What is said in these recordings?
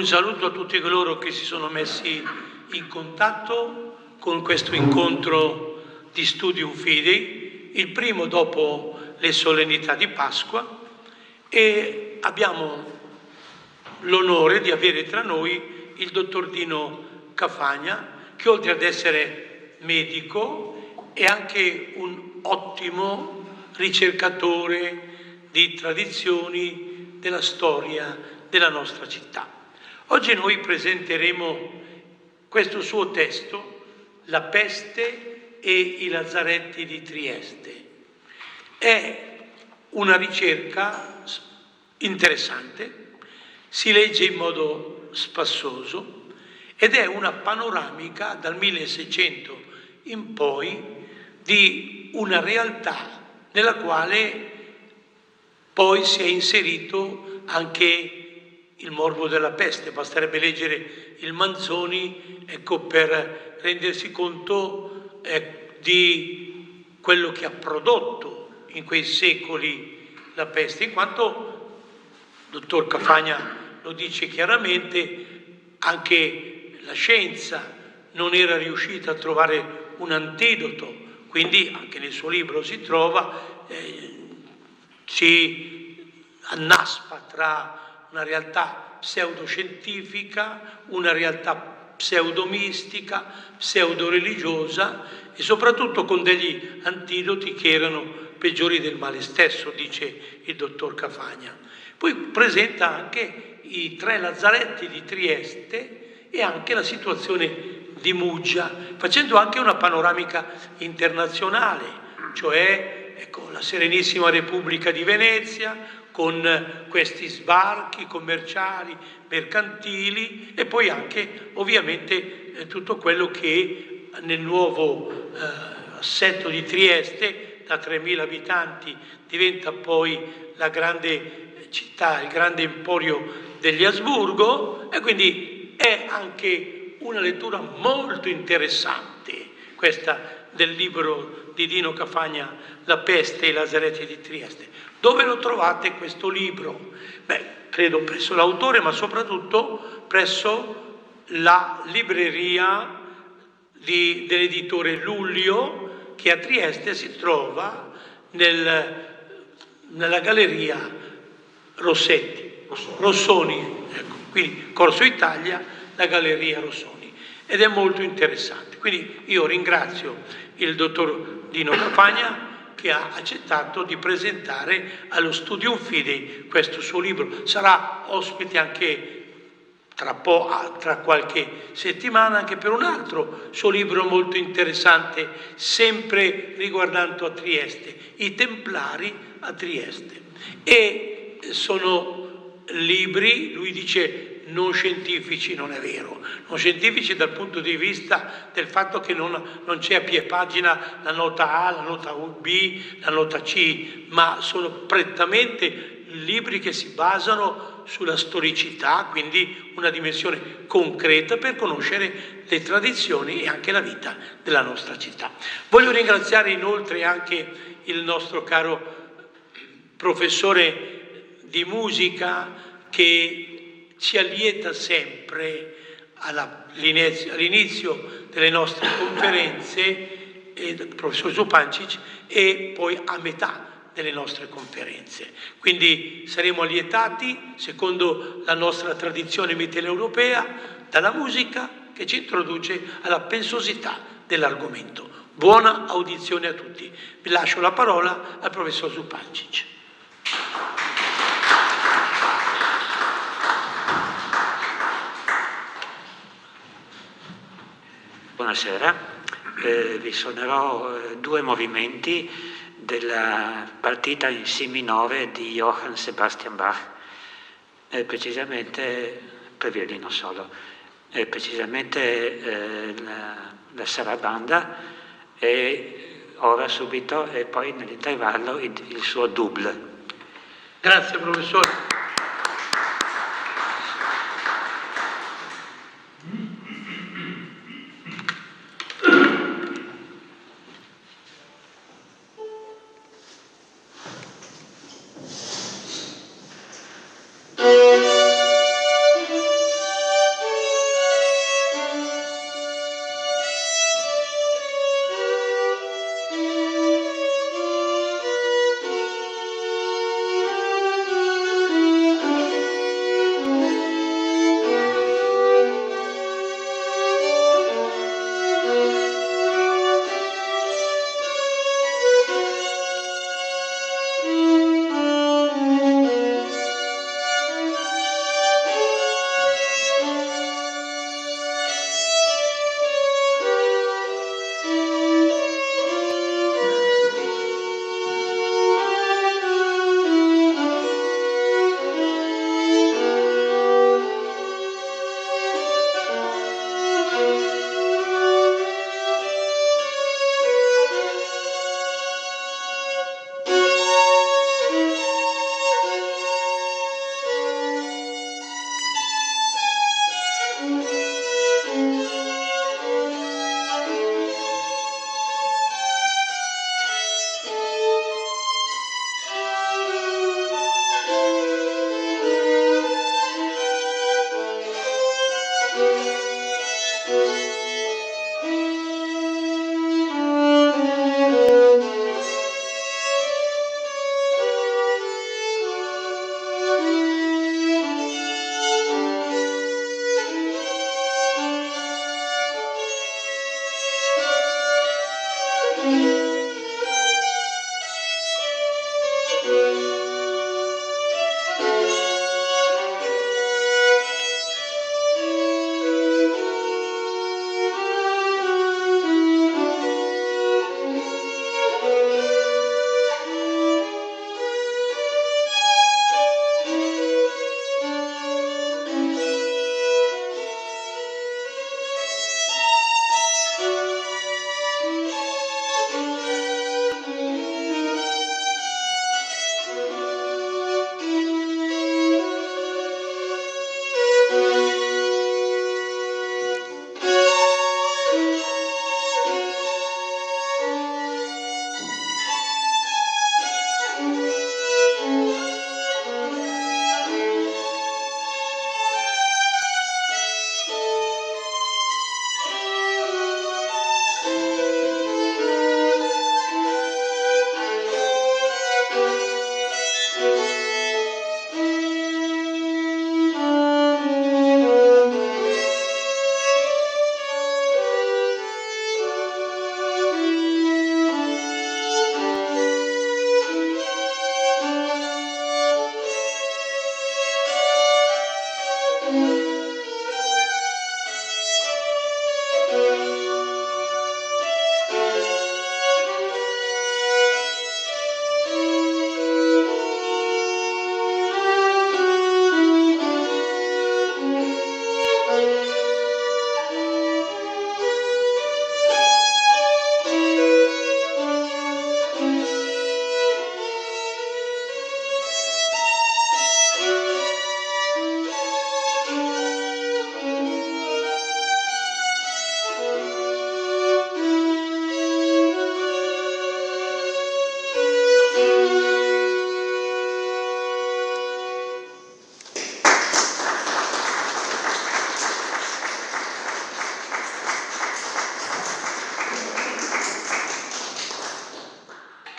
saluto a tutti coloro che si sono messi in contatto con questo incontro di Studium Fidei, il primo dopo le solennità di Pasqua, e abbiamo l'onore di avere tra noi il dottor Dino Cafagna, che oltre ad essere medico è anche un ottimo ricercatore di tradizioni della storia della nostra città. Oggi noi presenteremo questo suo testo, La peste e i lazzaretti di Trieste. È una ricerca interessante, si legge in modo spassoso ed è una panoramica dal 1600 in poi di una realtà nella quale poi si è inserito anche il morbo della peste. Basterebbe leggere il Manzoni, ecco, per rendersi conto di quello che ha prodotto in quei secoli la peste, in quanto il dottor Cafagna lo dice chiaramente, anche la scienza non era riuscita a trovare un antidoto, quindi anche nel suo libro si trova, si annaspa tra una realtà pseudoscientifica, una realtà pseudomistica, pseudoreligiosa e soprattutto con degli antidoti che erano peggiori del male stesso, dice il dottor Cafagna. Poi presenta anche i 3 lazzaretti di Trieste e anche la situazione di Muggia, facendo anche una panoramica internazionale, cioè ecco, la Serenissima Repubblica di Venezia, con questi sbarchi commerciali, mercantili e poi anche ovviamente tutto quello che nel nuovo assetto di Trieste, da 3.000 abitanti, diventa poi la grande città, il grande emporio degli Asburgo, e quindi è anche una lettura molto interessante questa del libro di Dino Cafagna, La peste e i lazzaretti di Trieste. Dove lo trovate questo libro? Beh, credo presso l'autore, ma soprattutto presso la libreria dell'editore Lullio, che a Trieste si trova nella galleria Rossoni, ecco, quindi Corso Italia, la galleria Rossoni, ed è molto interessante. Quindi io ringrazio il dottor Dino Cafagna che ha accettato di presentare allo Studium Fidei questo suo libro. Sarà ospite anche tra qualche settimana anche per un altro suo libro molto interessante, sempre riguardando a Trieste, I Templari a Trieste. E sono libri, lui dice, non scientifici. Non è vero, non scientifici dal punto di vista del fatto che non c'è a pie pagina la nota A, la nota B, la nota C, ma sono prettamente libri che si basano sulla storicità, quindi una dimensione concreta per conoscere le tradizioni e anche la vita della nostra città. Voglio ringraziare inoltre anche il nostro caro professore di musica che ci allieta sempre all'inizio delle nostre conferenze, il professor Zupancic, e poi a metà delle nostre conferenze. Quindi saremo allietati, secondo la nostra tradizione mitteleuropea, dalla musica che ci introduce alla pensosità dell'argomento. Buona audizione a tutti. Vi lascio la parola al professor Zupancic. Buonasera, vi suonerò 2 movimenti della partita in Si minore di Johann Sebastian Bach, precisamente per violino solo, precisamente la sarabanda, e ora subito e poi nell'intervallo il suo double. Grazie professore.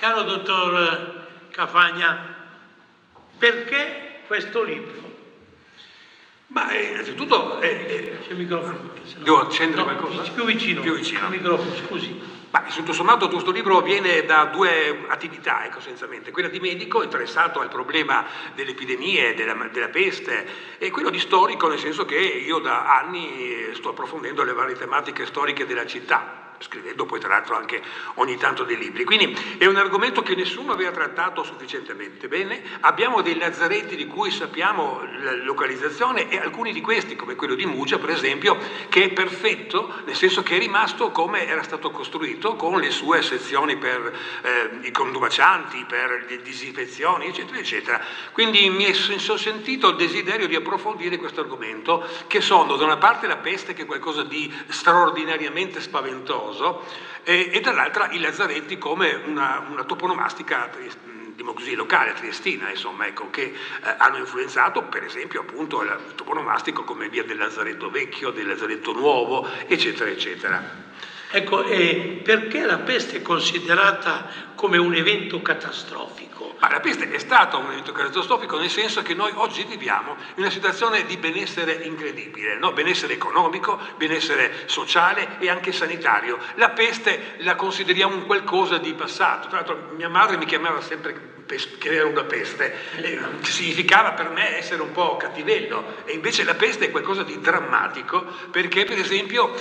Caro dottor Cafagna, perché questo libro? Ma innanzitutto C'è il microfono. devo accendere qualcosa? Più vicino. Più vicino. Il microfono, scusi. Ma tutto sommato questo libro viene da due attività, ecco, essenzialmente, quella di medico interessato al problema delle epidemie, della peste, e quello di storico, nel senso che io da anni sto approfondendo le varie tematiche storiche della città, scrivendo poi tra l'altro anche ogni tanto dei libri. Quindi è un argomento che nessuno aveva trattato sufficientemente bene. Abbiamo dei lazzaretti di cui sappiamo la localizzazione, e alcuni di questi, come quello di Muggia per esempio, che è perfetto, nel senso che è rimasto come era stato costruito, con le sue sezioni per i contumacianti, per le disinfezioni, eccetera, eccetera. Quindi mi è sentito il desiderio di approfondire questo argomento, che sono da una parte la peste, che è qualcosa di straordinariamente spaventoso, e dall'altra i lazzaretti come una toponomastica diciamo così, locale, triestina, insomma, ecco, che hanno influenzato per esempio appunto il toponomastico come via del Lazzaretto Vecchio, del Lazzaretto Nuovo, eccetera, eccetera. Ecco, e perché la peste è considerata come un evento catastrofico? Ma la peste è stata un evento catastrofico, nel senso che noi oggi viviamo in una situazione di benessere incredibile, no? Benessere economico, benessere sociale e anche sanitario. La peste la consideriamo un qualcosa di passato. Tra l'altro mia madre mi chiamava sempre che era una peste, che significava per me essere un po' cattivello, e invece la peste è qualcosa di drammatico, perché per esempio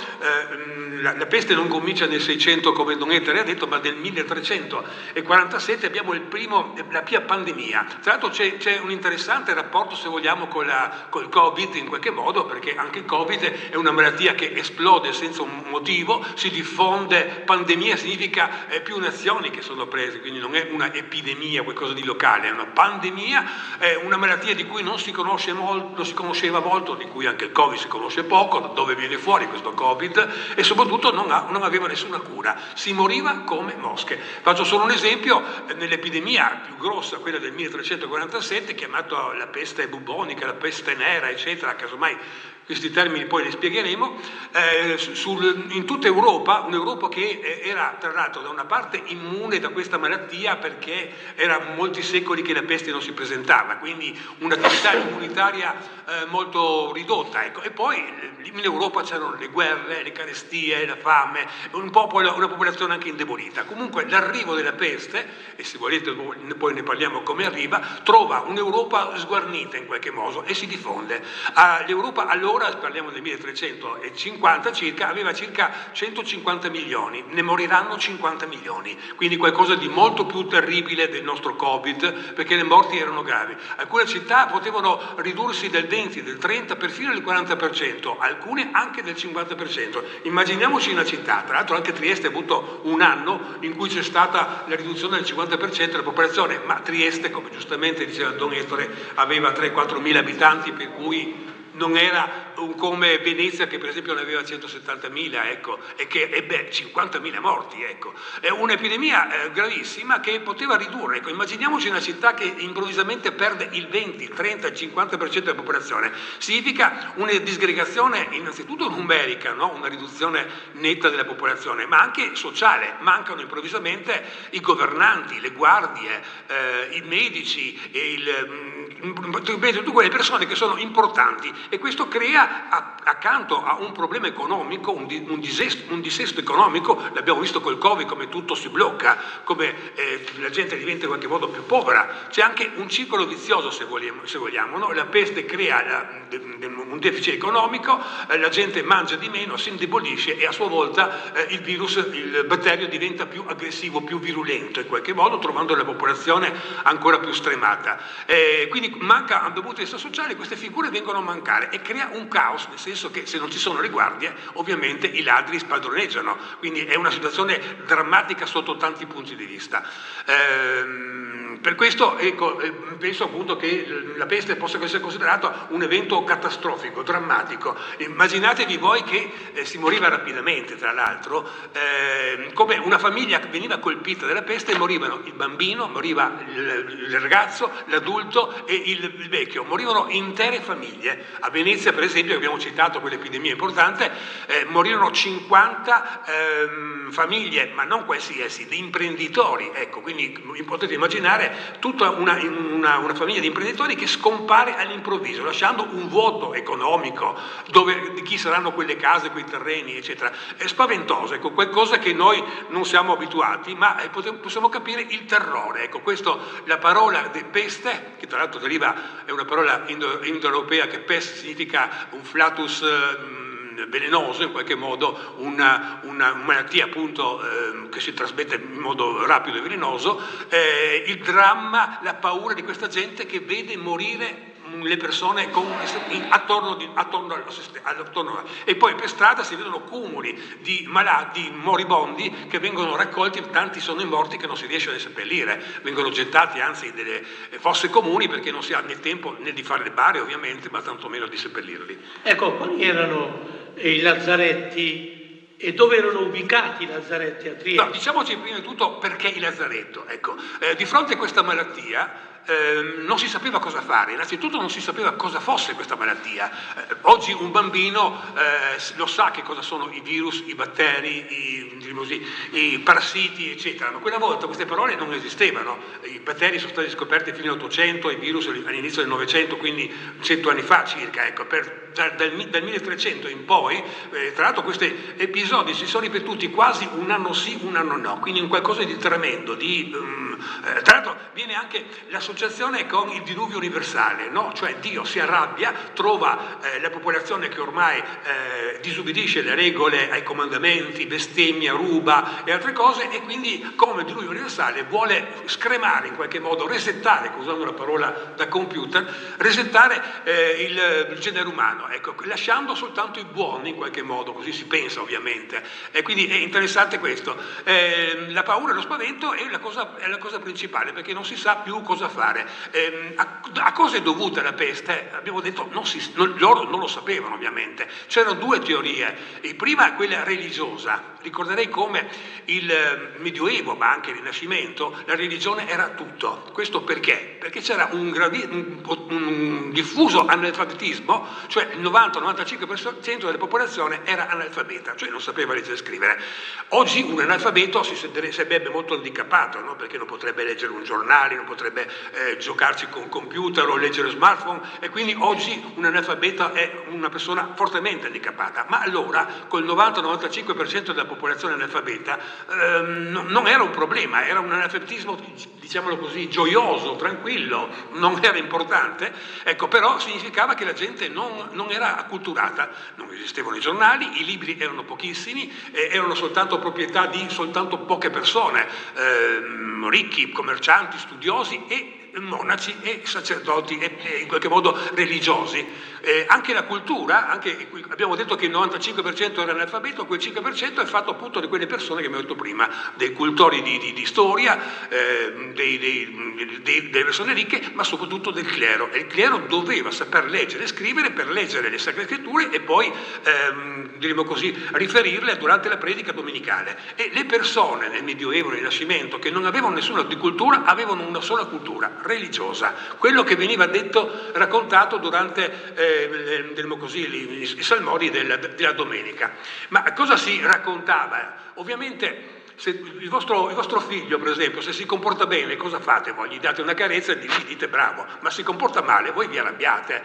la peste non comincia nel 600 come Don Ettore ha detto, ma nel 1347 abbiamo la prima pandemia. Tra l'altro c'è un interessante rapporto, se vogliamo, col Covid in qualche modo, perché anche il Covid è una malattia che esplode senza un motivo, si diffonde. Pandemia significa più nazioni che sono prese, quindi non è una epidemia, qualcosa di locale, è una pandemia, è una malattia di cui non si conosce molto, si conosceva molto, di cui anche il Covid si conosce poco, da dove viene fuori questo Covid, e soprattutto non aveva nessuna cura, si moriva come mosche. Faccio solo un esempio: nell'epidemia più grossa, quella del 1347, chiamata la peste bubonica, la peste nera, eccetera, casomai questi termini poi li spiegheremo, in tutta Europa, un'Europa che era tra l'altro da una parte immune da questa malattia perché era molti secoli che la peste non si presentava, quindi un'attività immunitaria molto ridotta, ecco. E poi in Europa c'erano le guerre, le carestie, la fame, un po' una popolazione anche indebolita. Comunque l'arrivo della peste, e se volete poi ne parliamo come arriva, trova un'Europa sguarnita in qualche modo e si diffonde. L'Europa allora, parliamo del 1350 circa, aveva circa 150 milioni, ne moriranno 50 milioni, quindi qualcosa di molto più terribile del nostro Covid, perché le morti erano gravi. Alcune città potevano ridursi del 20, del 30, perfino del 40%, alcune anche del 50%. Immaginiamoci una città, tra l'altro anche Trieste ha avuto un anno in cui c'è stata la riduzione del 50% della popolazione, ma Trieste, come giustamente diceva Don Ettore, aveva 3-4 mila abitanti, per cui non era come Venezia, che per esempio ne aveva 170.000, ecco, e che ebbe 50.000 morti, ecco. È un'epidemia gravissima che poteva ridurre, ecco. Immaginiamoci una città che improvvisamente perde il 20, il 30, il 50% della popolazione. Significa una disgregazione innanzitutto numerica, no? Una riduzione netta della popolazione, ma anche sociale. Mancano improvvisamente i governanti, le guardie, i medici, tutte quelle persone che sono importanti, e questo crea accanto a un problema economico, un dissesto economico. L'abbiamo visto col Covid, come tutto si blocca, come la gente diventa in qualche modo più povera. C'è anche un circolo vizioso, se vogliamo, no? La peste crea un deficit economico, la gente mangia di meno, si indebolisce, e a sua volta il batterio diventa più aggressivo, più virulento in qualche modo, trovando la popolazione ancora più stremata. Quindi manca, dal punto di vista sociale, queste figure vengono a mancare, e crea un caos, nel senso che se non ci sono le guardie, ovviamente i ladri spadroneggiano, quindi è una situazione drammatica sotto tanti punti di vista. Per questo, ecco, penso appunto che la peste possa essere considerata un evento catastrofico, drammatico. Immaginatevi voi che si moriva rapidamente, tra l'altro, come una famiglia veniva colpita dalla peste, morivano il bambino, moriva il ragazzo, l'adulto e il vecchio, morivano intere famiglie. A Venezia, per esempio, abbiamo citato quell'epidemia importante, morirono 50 famiglie, ma non qualsiasi, di imprenditori, ecco, quindi potete immaginare tutta una famiglia di imprenditori che scompare all'improvviso, lasciando un vuoto economico, di chi saranno quelle case, quei terreni, eccetera. È spaventoso, ecco, qualcosa che noi non siamo abituati, ma possiamo capire il terrore, ecco, la parola peste, che tra l'altro è una parola indoeuropea, che peste significa un flatus velenoso, in qualche modo una malattia appunto che si trasmette in modo rapido e velenoso, il dramma, la paura di questa gente che vede morire le persone attorno e poi per strada si vedono cumuli di malati moribondi che vengono raccolti, tanti sono i morti che non si riesce a seppellire, vengono gettati anzi nelle fosse comuni perché non si ha né tempo né di fare le bare ovviamente, ma tantomeno di seppellirli. Ecco, quali erano i lazzaretti e dove erano ubicati i lazzaretti a Trieste? No, diciamoci prima di tutto perché il lazzaretto. Ecco, di fronte a questa malattia non si sapeva cosa fare, innanzitutto non si sapeva cosa fosse questa malattia. Oggi un bambino lo sa che cosa sono i virus, i batteri, i parassiti, eccetera, ma quella volta queste parole non esistevano. I batteri sono stati scoperti fino all'800, i virus all'inizio del Novecento, quindi 100 anni fa circa. Ecco, dal 1300 in poi, tra l'altro questi episodi si sono ripetuti quasi un anno sì, un anno no, quindi un qualcosa di tremendo, tra l'altro viene anche l'associazione con il diluvio universale, no? Cioè Dio si arrabbia, trova la popolazione che ormai disubbidisce le regole, ai comandamenti, bestemmia, ruba e altre cose, e quindi come diluvio universale vuole scremare in qualche modo, resettare, usando la parola da computer, resettare il genere umano, ecco, lasciando soltanto i buoni in qualche modo, così si pensa ovviamente, e quindi è interessante questo. La paura e lo spavento è la cosa principale, perché non si sa più cosa fare. A cosa è dovuta la peste? Abbiamo detto, loro non lo sapevano ovviamente. C'erano due teorie. Prima quella religiosa. Ricorderei come il Medioevo, ma anche il Rinascimento, la religione era tutto. Questo perché? Perché c'era un diffuso analfabetismo, cioè il 90-95% della popolazione era analfabeta, cioè non sapeva leggere e scrivere. Oggi un analfabeto si sarebbe molto handicappato, no? Perché non potrebbe leggere un giornale, non potrebbe giocarci con computer o leggere smartphone, e quindi oggi un analfabeta è una persona fortemente handicappata. Ma allora, col 90-95% della popolazione analfabeta, non era un problema, era un analfabetismo, diciamolo così, gioioso, tranquillo, non era importante, ecco, però significava che la gente non era acculturata, non esistevano i giornali, i libri erano pochissimi, erano soltanto proprietà di soltanto poche persone, ricchi, commercianti, studiosi e monaci e sacerdoti e in qualche modo religiosi. Anche la cultura, abbiamo detto che il 95% era analfabeto, quel 5% è fatto appunto di quelle persone che abbiamo detto prima, dei cultori di storia, delle persone ricche, ma soprattutto del clero. E il clero doveva saper leggere e scrivere per leggere le Sacre Scritture e poi, diremo così, riferirle durante la predica domenicale. E le persone nel Medioevo, nel Rinascimento, che non avevano nessuna di cultura, avevano una sola cultura, religiosa, quello che veniva detto, raccontato durante diremo così, i salmodi della domenica. Ma cosa si raccontava? Ovviamente se il vostro figlio, per esempio, se si comporta bene, cosa fate voi? Gli date una carezza e gli dite bravo, ma si comporta male, voi vi arrabbiate,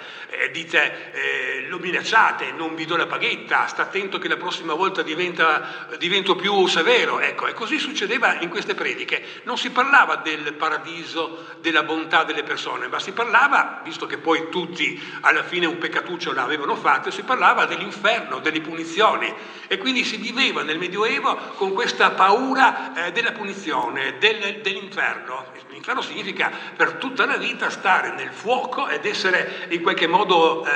lo minacciate, non vi do la paghetta, sta attento che la prossima volta divento più severo, ecco, e così succedeva in queste prediche. Non si parlava del paradiso, della bontà delle persone, ma si parlava, visto che poi tutti alla fine un peccatuccio l'avevano fatto, si parlava dell'inferno, delle punizioni, e quindi si viveva nel Medioevo con questa paura della punizione, dell'inferno. L'inferno significa per tutta la vita stare nel fuoco ed essere in qualche modo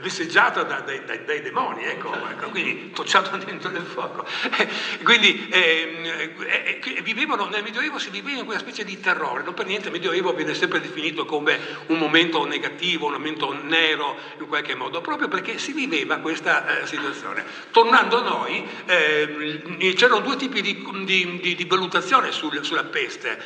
vesseggiata dai demoni, ecco, quindi tocciato dentro nel fuoco. Quindi vivevano nel Medioevo, si viveva in quella specie di terrore. Non per niente il Medioevo viene sempre definito come un momento negativo, un momento nero in qualche modo, proprio perché si viveva questa situazione. Tornando a noi, c'erano due tipi di valutazione sulla peste.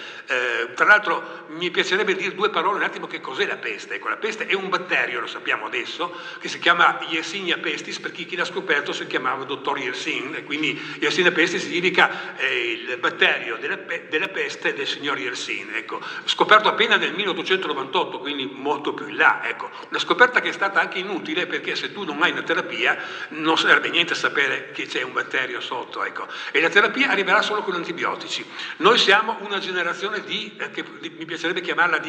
Tra l'altro mi piacerebbe dire due parole un attimo che cos'è la peste. Ecco, la peste è un batterio, lo sappiamo adesso, che che si chiama Yersinia pestis, per chi l'ha scoperto si chiamava dottor Yersin, e quindi Yersinia pestis significa il batterio della peste del signor Yersin, ecco, scoperto appena nel 1898, quindi molto più in là, ecco. Una scoperta che è stata anche inutile, perché se tu non hai una terapia non serve niente sapere che c'è un batterio sotto, ecco. E la terapia arriverà solo con antibiotici. Noi siamo una generazione mi piacerebbe chiamarla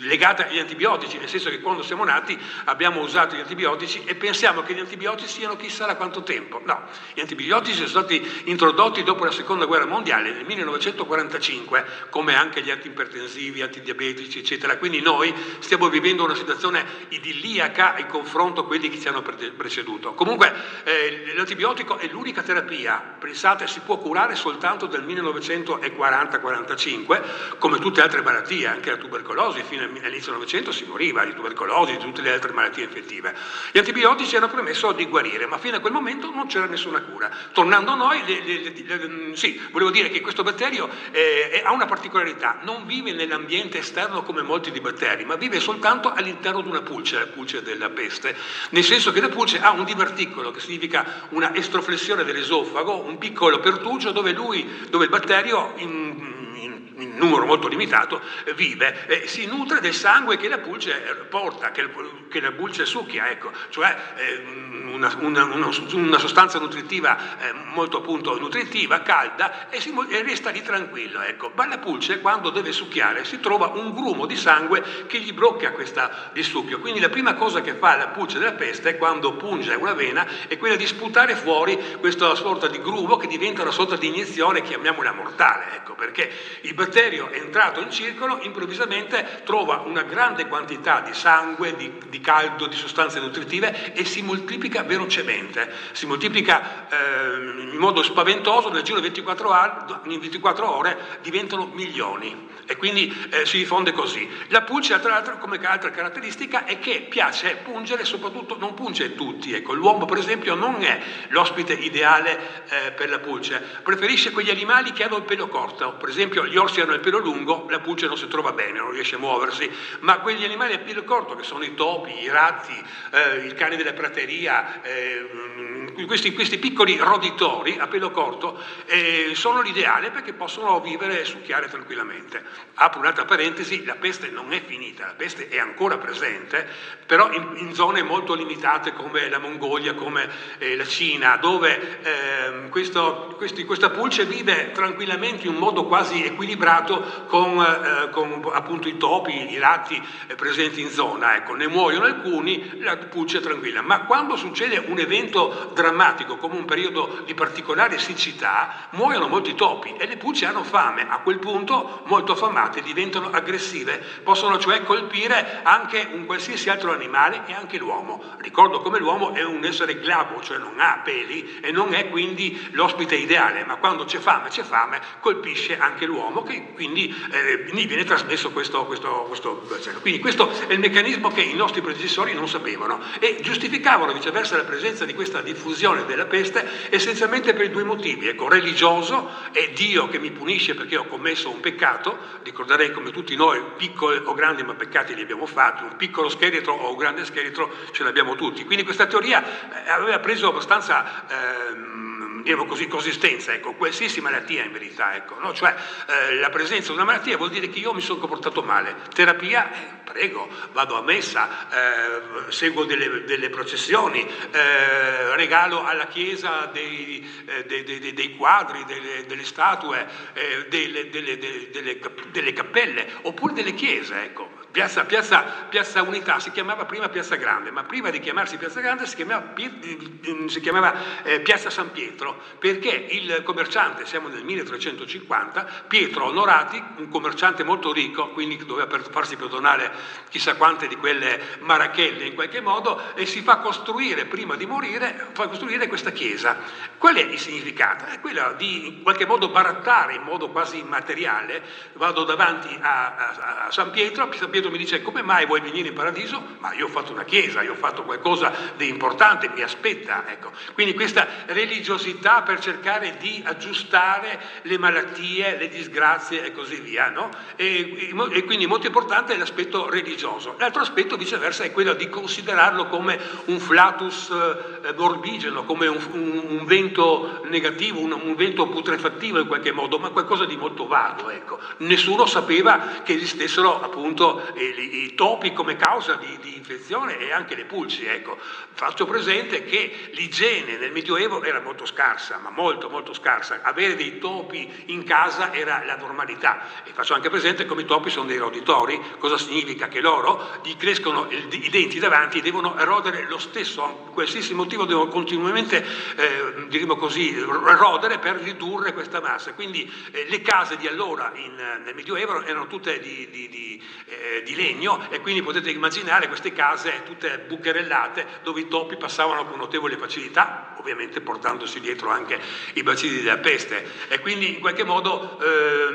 legata agli antibiotici, nel senso che quando siamo nati abbiamo usato gli antibiotici e pensiamo che gli antibiotici siano chissà da quanto tempo. No, gli antibiotici sono stati introdotti dopo la seconda guerra mondiale, nel 1945, come anche gli antiipertensivi, antidiabetici, eccetera. Quindi noi stiamo vivendo una situazione idilliaca in confronto a quelli che ci hanno preceduto. Comunque l'antibiotico è l'unica terapia, pensate, si può curare soltanto dal 1940-45, come tutte le altre malattie, anche la tubercolosi, fino all'inizio del Novecento si moriva di tubercolosi, di tutte le altre malattie infettive. Gli antibiotici hanno permesso di guarire, ma fino a quel momento non c'era nessuna cura. Tornando a noi, sì, volevo dire che questo batterio ha una particolarità, non vive nell'ambiente esterno come molti di batteri, ma vive soltanto all'interno di una pulce, la pulce della peste, nel senso che la pulce ha un diverticolo, che significa una estroflessione dell'esofago, un piccolo pertugio dove il batterio in numero molto limitato vive, si nutre del sangue che la pulce porta, che la pulce succhia, ecco, cioè una sostanza nutritiva molto appunto nutritiva, calda, e resta lì tranquillo, ecco. Ma la pulce, quando deve succhiare, si trova un grumo di sangue che gli blocca di succhio. Quindi la prima cosa che fa la pulce della peste, quando punge una vena, è quella di sputare fuori questa sorta di grumo che diventa una sorta di iniezione, chiamiamola mortale, ecco, perché il batterio è entrato in circolo, improvvisamente trova una grande quantità di sangue, di caldo, di sostanze nutritive, e si moltiplica velocemente, si moltiplica in modo spaventoso. Nel giro di 24 ore diventano milioni, e quindi si diffonde così. La pulce, tra l'altro, come altra caratteristica, è che piace pungere, soprattutto non punge tutti, ecco. L'uomo, per esempio, non è l'ospite ideale per la pulce, preferisce quegli animali che hanno il pelo corto. Per esempio gli orsi hanno il pelo lungo, la pulce non si trova bene, non riesce a muoversi, ma quegli animali a pelo corto, che sono i topi, i ratti, il cane della prateria, questi piccoli roditori a pelo corto, sono l'ideale, perché possono vivere e succhiare tranquillamente. Apro un'altra parentesi: la peste non è finita, la peste è ancora presente, però in zone molto limitate come la Mongolia, come la Cina, dove questa pulce vive tranquillamente in un modo quasi equilibrato con appunto i topi, i ratti presenti in zona, ecco. Ne muoiono alcuni, la pulce è tranquilla, ma quando succede un evento drammatico come un periodo di particolare siccità, muoiono molti topi e le pulci hanno fame. A quel punto, molto affamate, diventano aggressive, possono cioè colpire anche un qualsiasi altro animale e anche l'uomo. Ricordo come l'uomo è un essere glabo, cioè non ha peli e non è quindi l'ospite ideale, ma quando c'è fame, colpisce anche l'uomo, che quindi gli viene trasmesso questo bacillo. Quindi questo è il meccanismo che i nostri predecessori non sapevano, e giustificavano viceversa la presenza di questa diffusione della peste essenzialmente per due motivi, ecco: religioso, è Dio che mi punisce perché ho commesso un peccato. Ricorderei come tutti noi, piccoli o grandi, ma peccati li abbiamo fatti, un piccolo scheletro o un grande scheletro ce l'abbiamo tutti. Quindi questa teoria aveva preso abbastanza così, consistenza, ecco, qualsiasi malattia in verità, ecco, no? Cioè la presenza di una malattia vuol dire che io mi sono comportato male. Terapia, prego, vado a messa, seguo delle processioni, regalo alla chiesa dei quadri, delle statue, delle cappelle, oppure delle chiese, ecco. Piazza Unità si chiamava prima Piazza Grande, ma prima di chiamarsi Piazza Grande si chiamava Piazza San Pietro, perché il commerciante, siamo nel 1350, Pietro Onorati, un commerciante molto ricco, quindi doveva farsi perdonare chissà quante di quelle marachelle in qualche modo, e si fa costruire, prima di morire, questa chiesa. Qual è il significato? È quello di in qualche modo barattare in modo quasi immateriale. Vado davanti a San Pietro Pietro mi dice: come mai vuoi venire in paradiso? Ma io ho fatto una chiesa, io ho fatto qualcosa di importante, mi aspetta, ecco. Quindi questa religiosità per cercare di aggiustare le malattie, le disgrazie e così via, no? E quindi molto importante è l'aspetto religioso. L'altro aspetto viceversa è quello di considerarlo come un flatus morbigeno, come un vento negativo, un vento putrefattivo in qualche modo, ma qualcosa di molto vago, ecco. Nessuno sapeva che esistessero appunto i topi come causa di infezione e anche le pulci, ecco. Faccio presente che l'igiene nel Medioevo era molto scarsa, ma molto molto scarsa. Avere dei topi in casa era la normalità, e faccio anche presente come i topi sono dei roditori. Cosa significa? Che loro gli crescono i denti davanti, devono erodere lo stesso, qualsiasi motivo devono continuamente diremo così, rodere per ridurre questa massa. Quindi le case di allora nel Medioevo erano tutte di legno, e quindi potete immaginare queste case tutte bucherellate dove i topi passavano con notevole facilità, ovviamente portandosi dietro anche i bacilli della peste, e quindi in qualche modo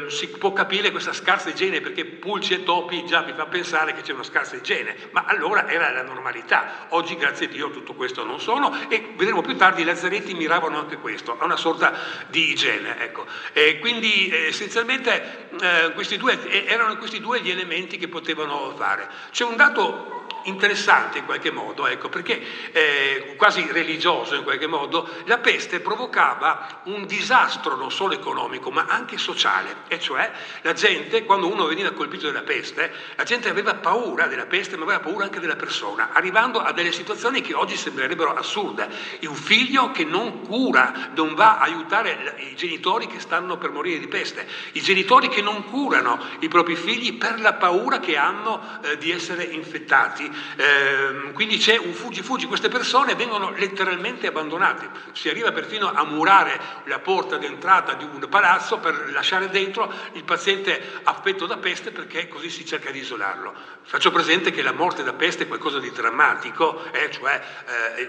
si può capire questa scarsa igiene, perché pulci e topi già mi fa pensare che c'è una scarsa igiene, ma allora era la normalità. Oggi, grazie a Dio, tutto questo non sono, e vedremo più tardi i lazzaretti miravano anche questo, a una sorta di igiene, ecco. E quindi essenzialmente erano questi due gli elementi che potevano fare. C'è un dato interessante in qualche modo, ecco, perché quasi religioso in qualche modo, la peste provocava un disastro non solo economico ma anche sociale, e cioè la gente, quando uno veniva colpito dalla peste, la gente aveva paura della peste, ma aveva paura anche della persona, arrivando a delle situazioni che oggi sembrerebbero assurde. Un figlio che non cura, non va a aiutare i genitori che stanno per morire di peste, i genitori che non curano i propri figli per la paura che hanno di essere infettati. Quindi c'è un fuggi, queste persone vengono letteralmente abbandonate, si arriva perfino a murare la porta d'entrata di un palazzo per lasciare dentro il paziente affetto da peste, perché così si cerca di isolarlo. Faccio presente che la morte da peste è qualcosa di drammatico, cioè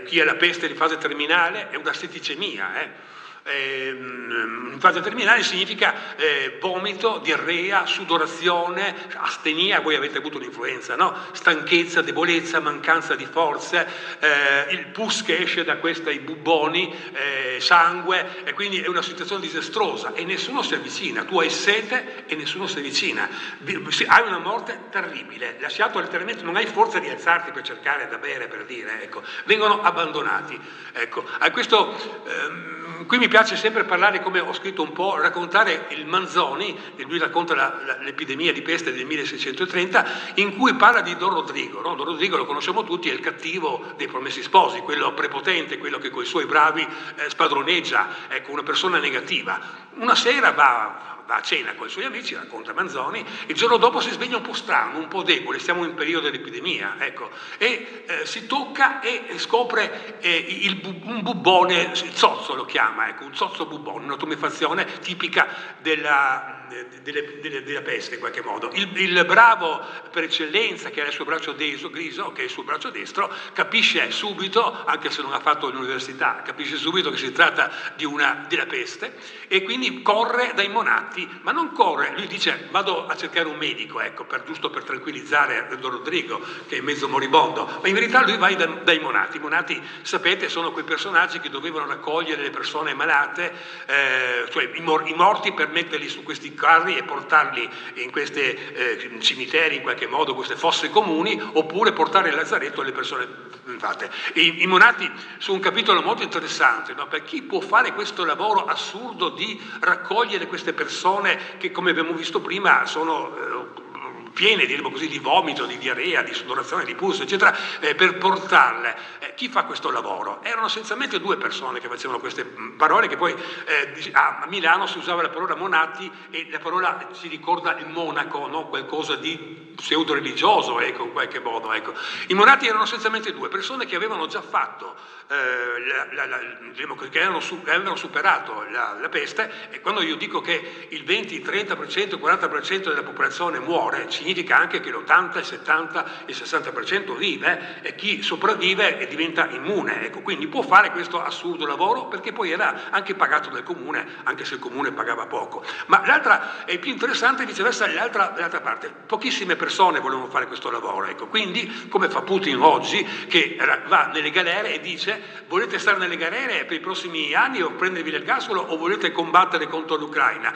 chi ha la peste in fase terminale è una setticemia. In fase terminale significa vomito, diarrea, sudorazione, astenia, voi avete avuto un'influenza, no? Stanchezza, debolezza, mancanza di forze, il pus che esce da questi bubboni, sangue, e quindi è una situazione disastrosa e nessuno si avvicina. Tu hai sete e nessuno si avvicina, hai una morte terribile, lasciato letteralmente, non hai forza di alzarti per cercare da bere, per dire, ecco. Vengono abbandonati, ecco. A questo qui mi piace sempre parlare, come ho scritto un po', raccontare il Manzoni, e lui racconta l'epidemia di peste del 1630, in cui parla di Don Rodrigo, no? Don Rodrigo lo conosciamo tutti, è il cattivo dei Promessi Sposi, quello prepotente, quello che con i suoi bravi spadroneggia, ecco, una persona negativa. Una sera va a cena con i suoi amici, racconta Manzoni, il giorno dopo si sveglia un po' strano, un po' debole, siamo in periodo dell'epidemia, ecco, e si tocca e scopre un bubbone, il zozzo lo chiama, ecco, un zozzo bubbone, una tumefazione tipica della peste in qualche modo. Il bravo per eccellenza, che era il suo braccio griso, che è il suo braccio destro, capisce subito, anche se non ha fatto l'università, capisce subito che si tratta della peste, e quindi corre dai monati, ma non corre, lui dice vado a cercare un medico, ecco, giusto per tranquillizzare Don Rodrigo che è mezzo moribondo, ma in verità lui va dai monati. I monati, sapete, sono quei personaggi che dovevano raccogliere le persone malate, cioè i morti, per metterli su questi carri e portarli in questi cimiteri, in qualche modo, queste fosse comuni, oppure portare il lazzaretto alle persone fatte. I monati sono un capitolo molto interessante, no? Per chi può fare questo lavoro assurdo di raccogliere queste persone che, come abbiamo visto prima, sono piene, diremo così, di vomito, di diarrea, di sudorazione, di pus, eccetera, per portarle. Chi fa questo lavoro? Erano essenzialmente due persone che facevano queste parole, che poi a Milano si usava la parola monati, e la parola si ricorda il monaco, no? Qualcosa di pseudo-religioso, ecco, in qualche modo. Ecco. I monati erano essenzialmente due persone che avevano già fatto, che avevano superato la peste, e quando io dico che il 20, il 30%, il 40% della popolazione muore, significa anche che l'80, il 70, il 60% vive e chi sopravvive e diventa immune, ecco, quindi può fare questo assurdo lavoro perché poi era anche pagato dal comune, anche se il comune pagava poco. Ma l'altra è più interessante viceversa l'altra parte, pochissime persone volevano fare questo lavoro, ecco, quindi come fa Putin oggi che va nelle galere e dice volete stare nelle galere per i prossimi anni o prendervi l'ergastolo o volete combattere contro l'Ucraina?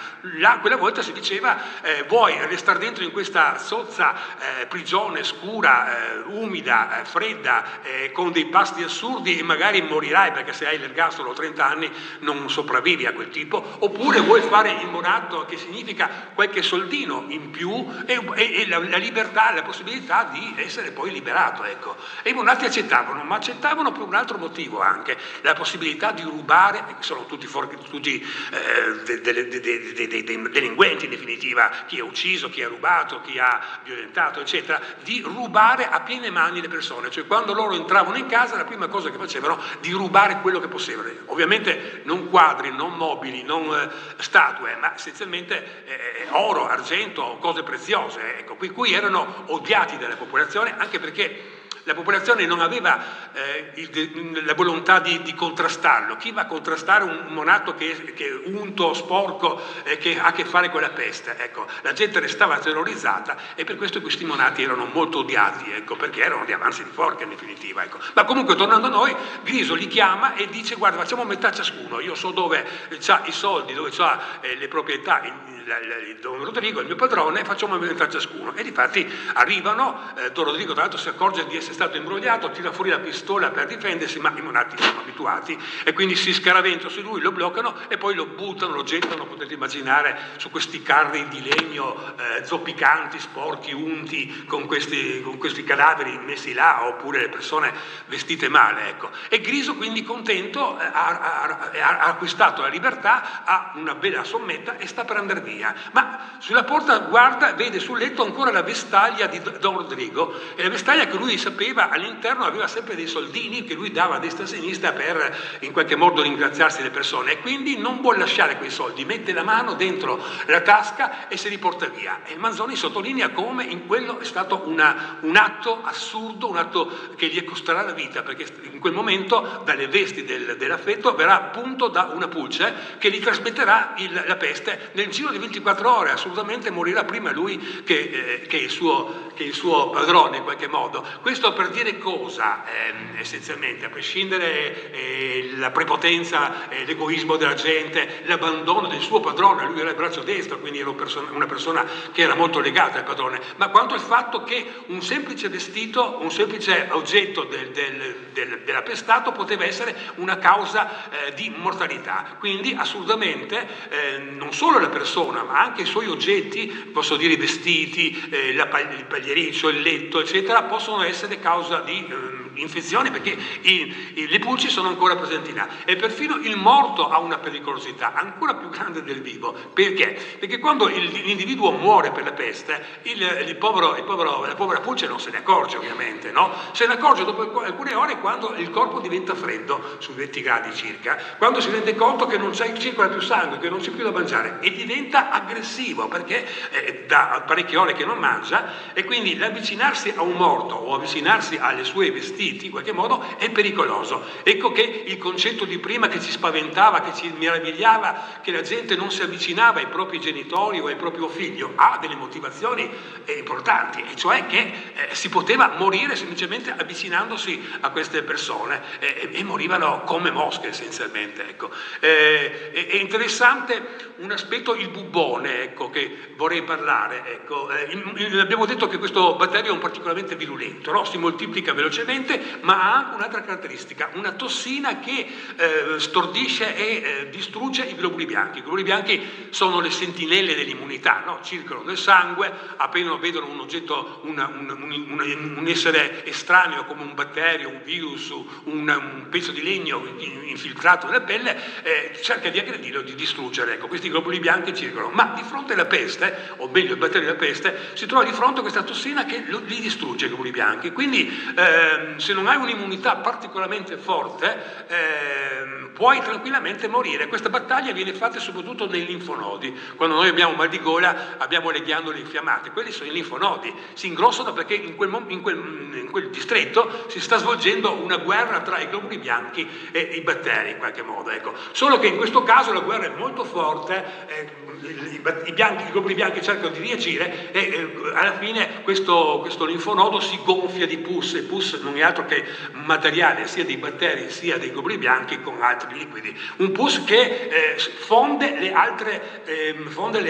Quella volta si diceva vuoi restare dentro in questa sozza prigione scura, umida, fredda, con dei pasti assurdi e magari morirai perché se hai l'ergastolo 30 anni non sopravvivi a quel tipo, oppure vuoi fare il monato che significa qualche soldino in più e la libertà, la possibilità di essere poi liberato, ecco. E i monati accettavano, ma accettavano per un altro motivo anche, la possibilità di rubare, sono tutti delinquenti in definitiva, chi ha ucciso, chi ha rubato, chi ha violentato, eccetera, di rubare a piene mani le persone, cioè quando loro entravano in casa la prima cosa che facevano di rubare quello che potevano, ovviamente non quadri, non mobili, non statue, ma essenzialmente oro, argento, cose preziose, ecco, cui erano odiati dalla popolazione anche perché la popolazione non aveva la volontà di contrastarlo. Chi va a contrastare un monato che è unto, sporco, che ha a che fare con la peste? Ecco, la gente restava terrorizzata e per questo questi monati erano molto odiati, ecco, perché erano di avanzi di forca in definitiva. Ecco. Ma comunque tornando a noi, Griso li chiama e dice guarda facciamo metà ciascuno, io so dove c'ha i soldi, dove c'ha le proprietà, Don Rodrigo, il mio padrone, facciamo metà ciascuno. E difatti arrivano, Don Rodrigo tra l'altro si accorge di essere stato imbrogliato, tira fuori la pistola per difendersi, ma i monati sono abituati e quindi si scaraventano su lui, lo bloccano e poi lo buttano, lo gettano, potete immaginare, su questi carri di legno zoppicanti, sporchi, unti, con questi cadaveri messi là, oppure le persone vestite male, ecco. E Griso quindi contento ha acquistato la libertà, ha una bella sommetta e sta per andare via. Ma sulla porta guarda, vede sul letto ancora la vestaglia di Don Rodrigo, e la vestaglia che lui sapeva all'interno aveva sempre dei soldini che lui dava a destra e a sinistra per in qualche modo ringraziarsi le persone, e quindi non vuole lasciare quei soldi, mette la mano dentro la tasca e se li porta via. E Manzoni sottolinea come in quello è stato un atto assurdo, un atto che gli costerà la vita, perché in quel momento dalle vesti dell'affetto verrà appunto da una pulce che gli trasmetterà la peste nel giro di 24 ore, assolutamente morirà prima lui che il suo padrone in qualche modo. Questo per dire cosa, essenzialmente, a prescindere la prepotenza, l'egoismo della gente, l'abbandono del suo padrone, lui era il braccio destro, quindi era una persona che era molto legata al padrone, ma quanto il fatto che un semplice vestito, un semplice oggetto dell'appestato poteva essere una causa di mortalità. Quindi assolutamente non solo la persona, ma anche i suoi oggetti, posso dire i vestiti, il pagliericcio, il letto, eccetera, possono essere causa di infezioni, perché le pulci sono ancora presenti là, e perfino il morto ha una pericolosità ancora più grande del vivo. Perché? Perché quando l'individuo muore per la peste, la povera pulce non se ne accorge, ovviamente, no? Se ne accorge dopo alcune ore, quando il corpo diventa freddo, su 20 gradi circa, quando si rende conto che non circola più sangue, che non c'è più da mangiare, e diventa aggressivo perché da parecchie ore che non mangia, e quindi l'avvicinarsi a un morto o avvicinarsi alle sue vestiti in qualche modo è pericoloso. Ecco che il concetto di prima che ci spaventava, che ci meravigliava, che la gente non si avvicinava ai propri genitori o al proprio figlio, ha delle motivazioni importanti, e cioè che si poteva morire semplicemente avvicinandosi a queste persone, e morivano come mosche essenzialmente, ecco. È interessante un aspetto, il bubbone, ecco, che vorrei parlare, ecco. Abbiamo detto che questo batterio è particolarmente virulento, no? Si moltiplica velocemente, ma ha anche un'altra caratteristica, una tossina che stordisce e distrugge i globuli bianchi. I globuli bianchi sono le sentinelle dell'immunità, no? Circolano nel sangue, appena vedono un oggetto, un essere estraneo come un batterio, un virus, un pezzo di legno infiltrato nella pelle, cerca di aggredirlo, di distruggere. Ecco, questi globuli bianchi circolano, ma di fronte alla peste, o meglio il batterio della peste, si trova di fronte a questa tossina che li distrugge i globuli bianchi. Quindi se non hai un'immunità particolarmente forte, puoi tranquillamente morire. Questa battaglia viene fatta soprattutto nei linfonodi. Quando noi abbiamo mal di gola, abbiamo le ghiandole infiammate, quelli sono i linfonodi, si ingrossano perché in quel distretto si sta svolgendo una guerra tra i globuli bianchi e i batteri in qualche modo, ecco. Solo che in questo caso la guerra è molto forte, i globuli bianchi cercano di reagire e alla fine questo linfonodo si gonfia di pus, e pus non è altro che un materiale sia dei batteri sia dei globuli bianchi con altri liquidi, un pus che fonde gli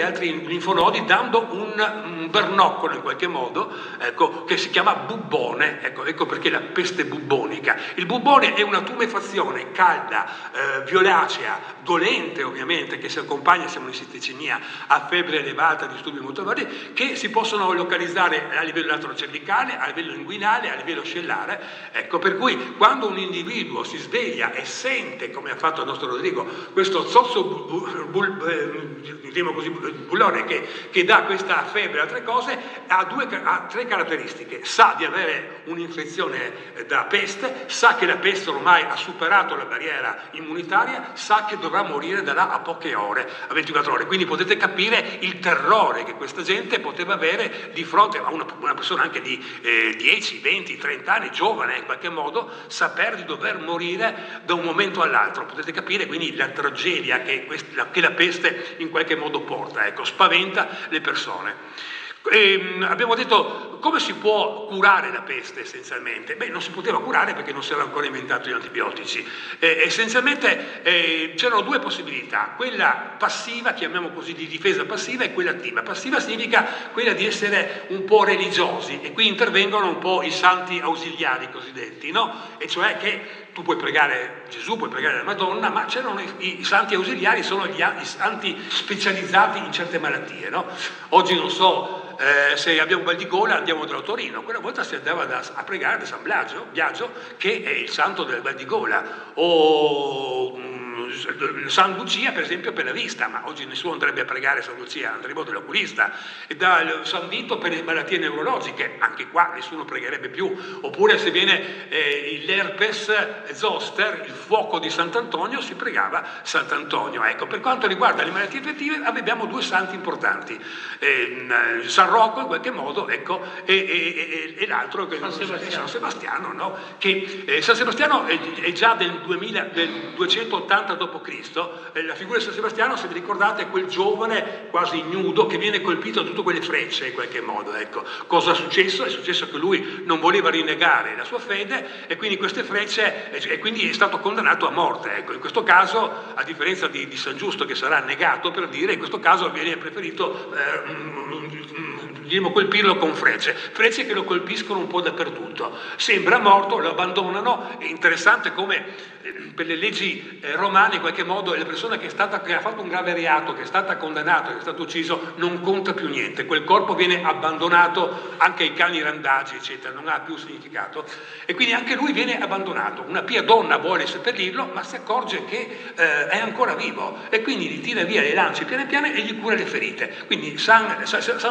altri linfonodi dando un bernoccolo in qualche modo, ecco, che si chiama bubbone, ecco perché la peste bubbonica. Il bubbone è una tumefazione calda, violacea, dolente ovviamente, che si accompagna, siamo in setticemia, a febbre elevata, disturbi molto vari, che si possono localizzare a livello elettrocervicale, a livello inguinale, a livello cellulare, ecco, per cui quando un individuo si sveglia e sente, come ha fatto il nostro Rodrigo, questo zozzo bullone che dà questa febbre e altre cose, ha tre caratteristiche: sa di avere un'infezione da peste, sa che la peste ormai ha superato la barriera immunitaria, sa che dovrà morire da là a poche ore, a 24 ore. Quindi potete capire il terrore che questa gente poteva avere di fronte a una persona anche di 10, 20, 30 anni, giovane in qualche modo, sapere di dover morire da un momento all'altro. Potete capire quindi la tragedia che la peste in qualche modo porta, ecco, spaventa le persone. Abbiamo detto, come si può curare la peste essenzialmente? Beh, non si poteva curare perché non si erano ancora inventati gli antibiotici. Essenzialmente c'erano due possibilità: quella passiva, chiamiamo così, di difesa passiva, e quella attiva. Passiva significa quella di essere un po' religiosi, e qui intervengono un po' i santi ausiliari cosiddetti, no? E cioè che tu puoi pregare Gesù, puoi pregare la Madonna, ma c'erano i santi ausiliari, sono i santi specializzati in certe malattie, no? Oggi non so, se abbiamo mal di gola andiamo da Torino, quella volta si andava a pregare da San Biagio, che è il santo del mal di gola, o San Lucia per esempio per la vista, ma oggi nessuno andrebbe a pregare San Lucia, andremo dall'oculista. E da San Vito per le malattie neurologiche, anche qua nessuno pregherebbe più. Oppure se viene l'herpes zoster, il fuoco di Sant'Antonio, si pregava Sant'Antonio. Ecco, per quanto riguarda le malattie infettive abbiamo due santi importanti, San Rocco in qualche modo, ecco, e l'altro che è San Sebastiano, no? Che San Sebastiano è già del 280 d.C., la figura di San Sebastiano, se vi ricordate, è quel giovane quasi nudo che viene colpito da tutte quelle frecce in qualche modo, ecco. Cosa è successo? È successo che lui non voleva rinnegare la sua fede, e quindi queste frecce, e quindi è stato condannato a morte, ecco. In questo caso, a differenza di San Giusto, che sarà negato, per dire, in questo caso viene preferito colpirlo con frecce che lo colpiscono un po' dappertutto. Sembra morto, lo abbandonano. È interessante come per le leggi romane in qualche modo la persona che ha fatto un grave reato, che è stata condannata, che è stato ucciso, non conta più niente, quel corpo viene abbandonato anche ai cani randagi, eccetera, non ha più significato, e quindi anche lui viene abbandonato. Una pia donna vuole seppellirlo, ma si accorge che è ancora vivo, e quindi gli tira via le lance piano piano e gli cura le ferite. Quindi San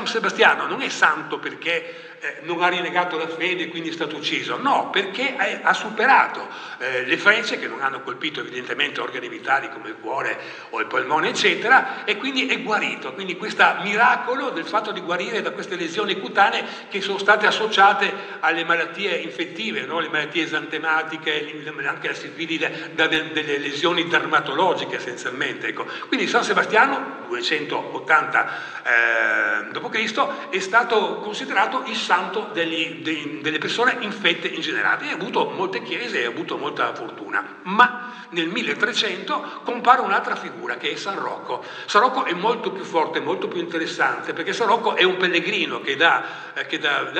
Sebastiano non è santo perché non ha rinnegato la fede e quindi è stato ucciso, no, perché ha superato le frecce che non hanno colpito evidentemente organi vitali come il cuore o il polmone, eccetera, e quindi è guarito. Quindi questo miracolo del fatto di guarire da queste lesioni cutanee che sono state associate alle malattie infettive, no? Le malattie esantematiche, anche la sifilide, delle lesioni dermatologiche essenzialmente, ecco. Quindi San Sebastiano, 280 d.C., è stato considerato il santo delle persone infette in generale, e ha avuto molte chiese e ha avuto molta fortuna. Ma nel 1300 compare un'altra figura, che è San Rocco. San Rocco è molto più forte, molto più interessante, perché San Rocco è un pellegrino che da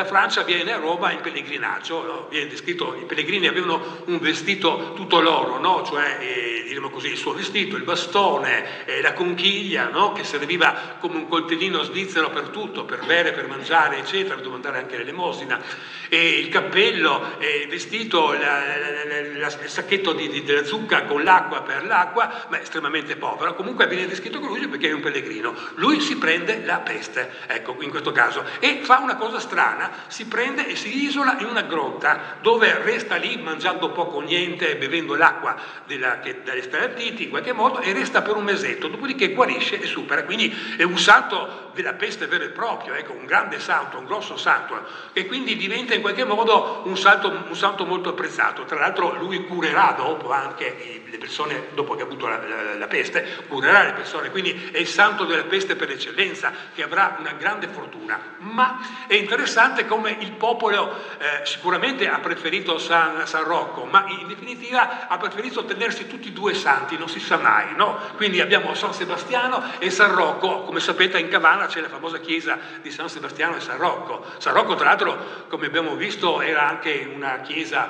Francia viene a Roma in pellegrinaggio, no? Viene descritto, i pellegrini avevano un vestito tutto l'oro, no? Cioè diremo così, il suo vestito, il bastone, la conchiglia, no? Che serviva come un coltellino svizzero per tutto, per bere, per mangiare, eccetera, dove andare anche l'elemosina, e il cappello, il vestito, il sacchetto della zucca con l'acqua per l'acqua, ma è estremamente povero. Comunque viene descritto con lui perché è un pellegrino. Lui si prende la peste, ecco, in questo caso, e fa una cosa strana, si prende e si isola in una grotta dove resta lì mangiando poco o niente, bevendo l'acqua dalle stalattiti in qualche modo, e resta per un mesetto, dopodiché guarisce e supera. Quindi è un salto della peste vero e proprio, ecco, un grande salto, un grosso salto, e quindi diventa in qualche modo un salto molto apprezzato. Tra l'altro lui curerà dopo anche le persone, dopo che ha avuto la peste, curerà le persone, quindi è il santo della peste per eccellenza, che avrà una grande fortuna. Ma è interessante come il popolo sicuramente ha preferito San Rocco, ma in definitiva ha preferito tenersi tutti e due santi, non si sa mai, no? Quindi abbiamo San Sebastiano e San Rocco. Come sapete in Cavana c'è la famosa chiesa di San Sebastiano e San Rocco. San Rocco, tra l'altro, come abbiamo visto, era anche una chiesa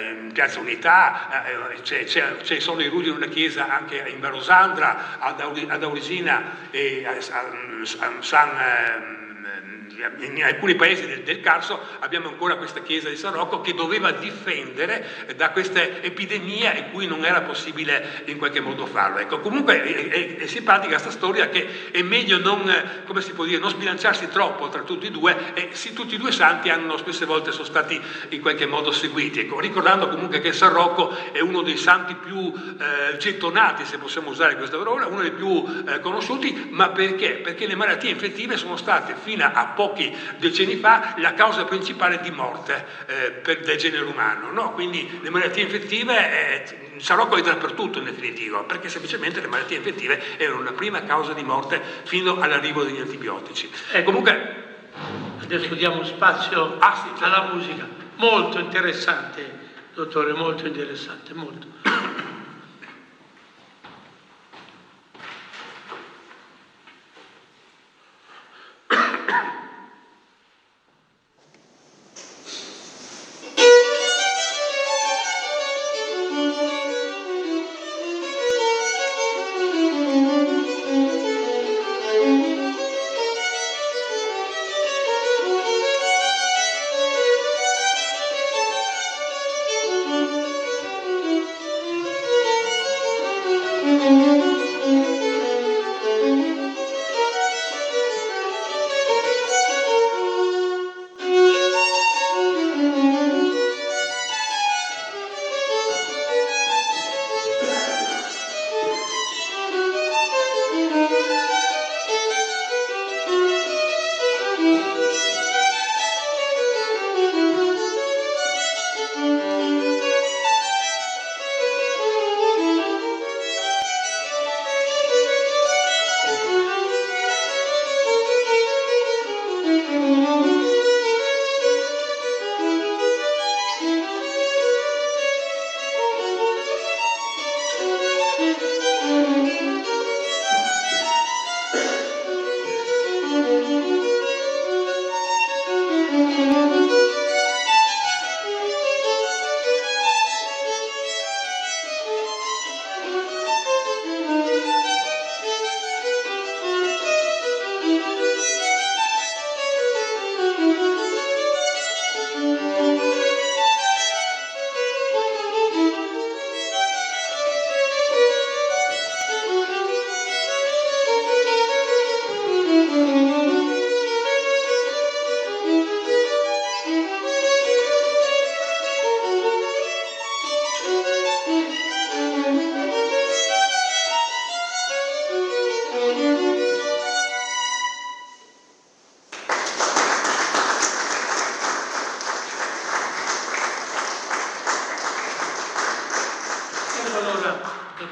in Piazza Unità, sono i rudi di una chiesa anche in Varosandra, ad Aurisina e in alcuni paesi del Carso abbiamo ancora questa chiesa di San Rocco, che doveva difendere da queste epidemie e cui non era possibile in qualche modo farlo. Ecco, comunque è simpatica questa storia, che è meglio non sbilanciarsi troppo tra tutti e due, e tutti e due santi spesse volte sono stati in qualche modo seguiti. Ecco, ricordando comunque che San Rocco è uno dei santi più gettonati, se possiamo usare questa parola, uno dei più conosciuti, ma perché? Perché le malattie infettive sono state fino a pochi decenni fa la causa principale di morte del genere umano, no? Quindi le malattie infettive, San Rocco è dappertutto in definitiva, perché semplicemente le malattie infettive erano la prima causa di morte fino all'arrivo degli antibiotici. Comunque adesso diamo spazio alla musica. Molto interessante, dottore, molto interessante, molto.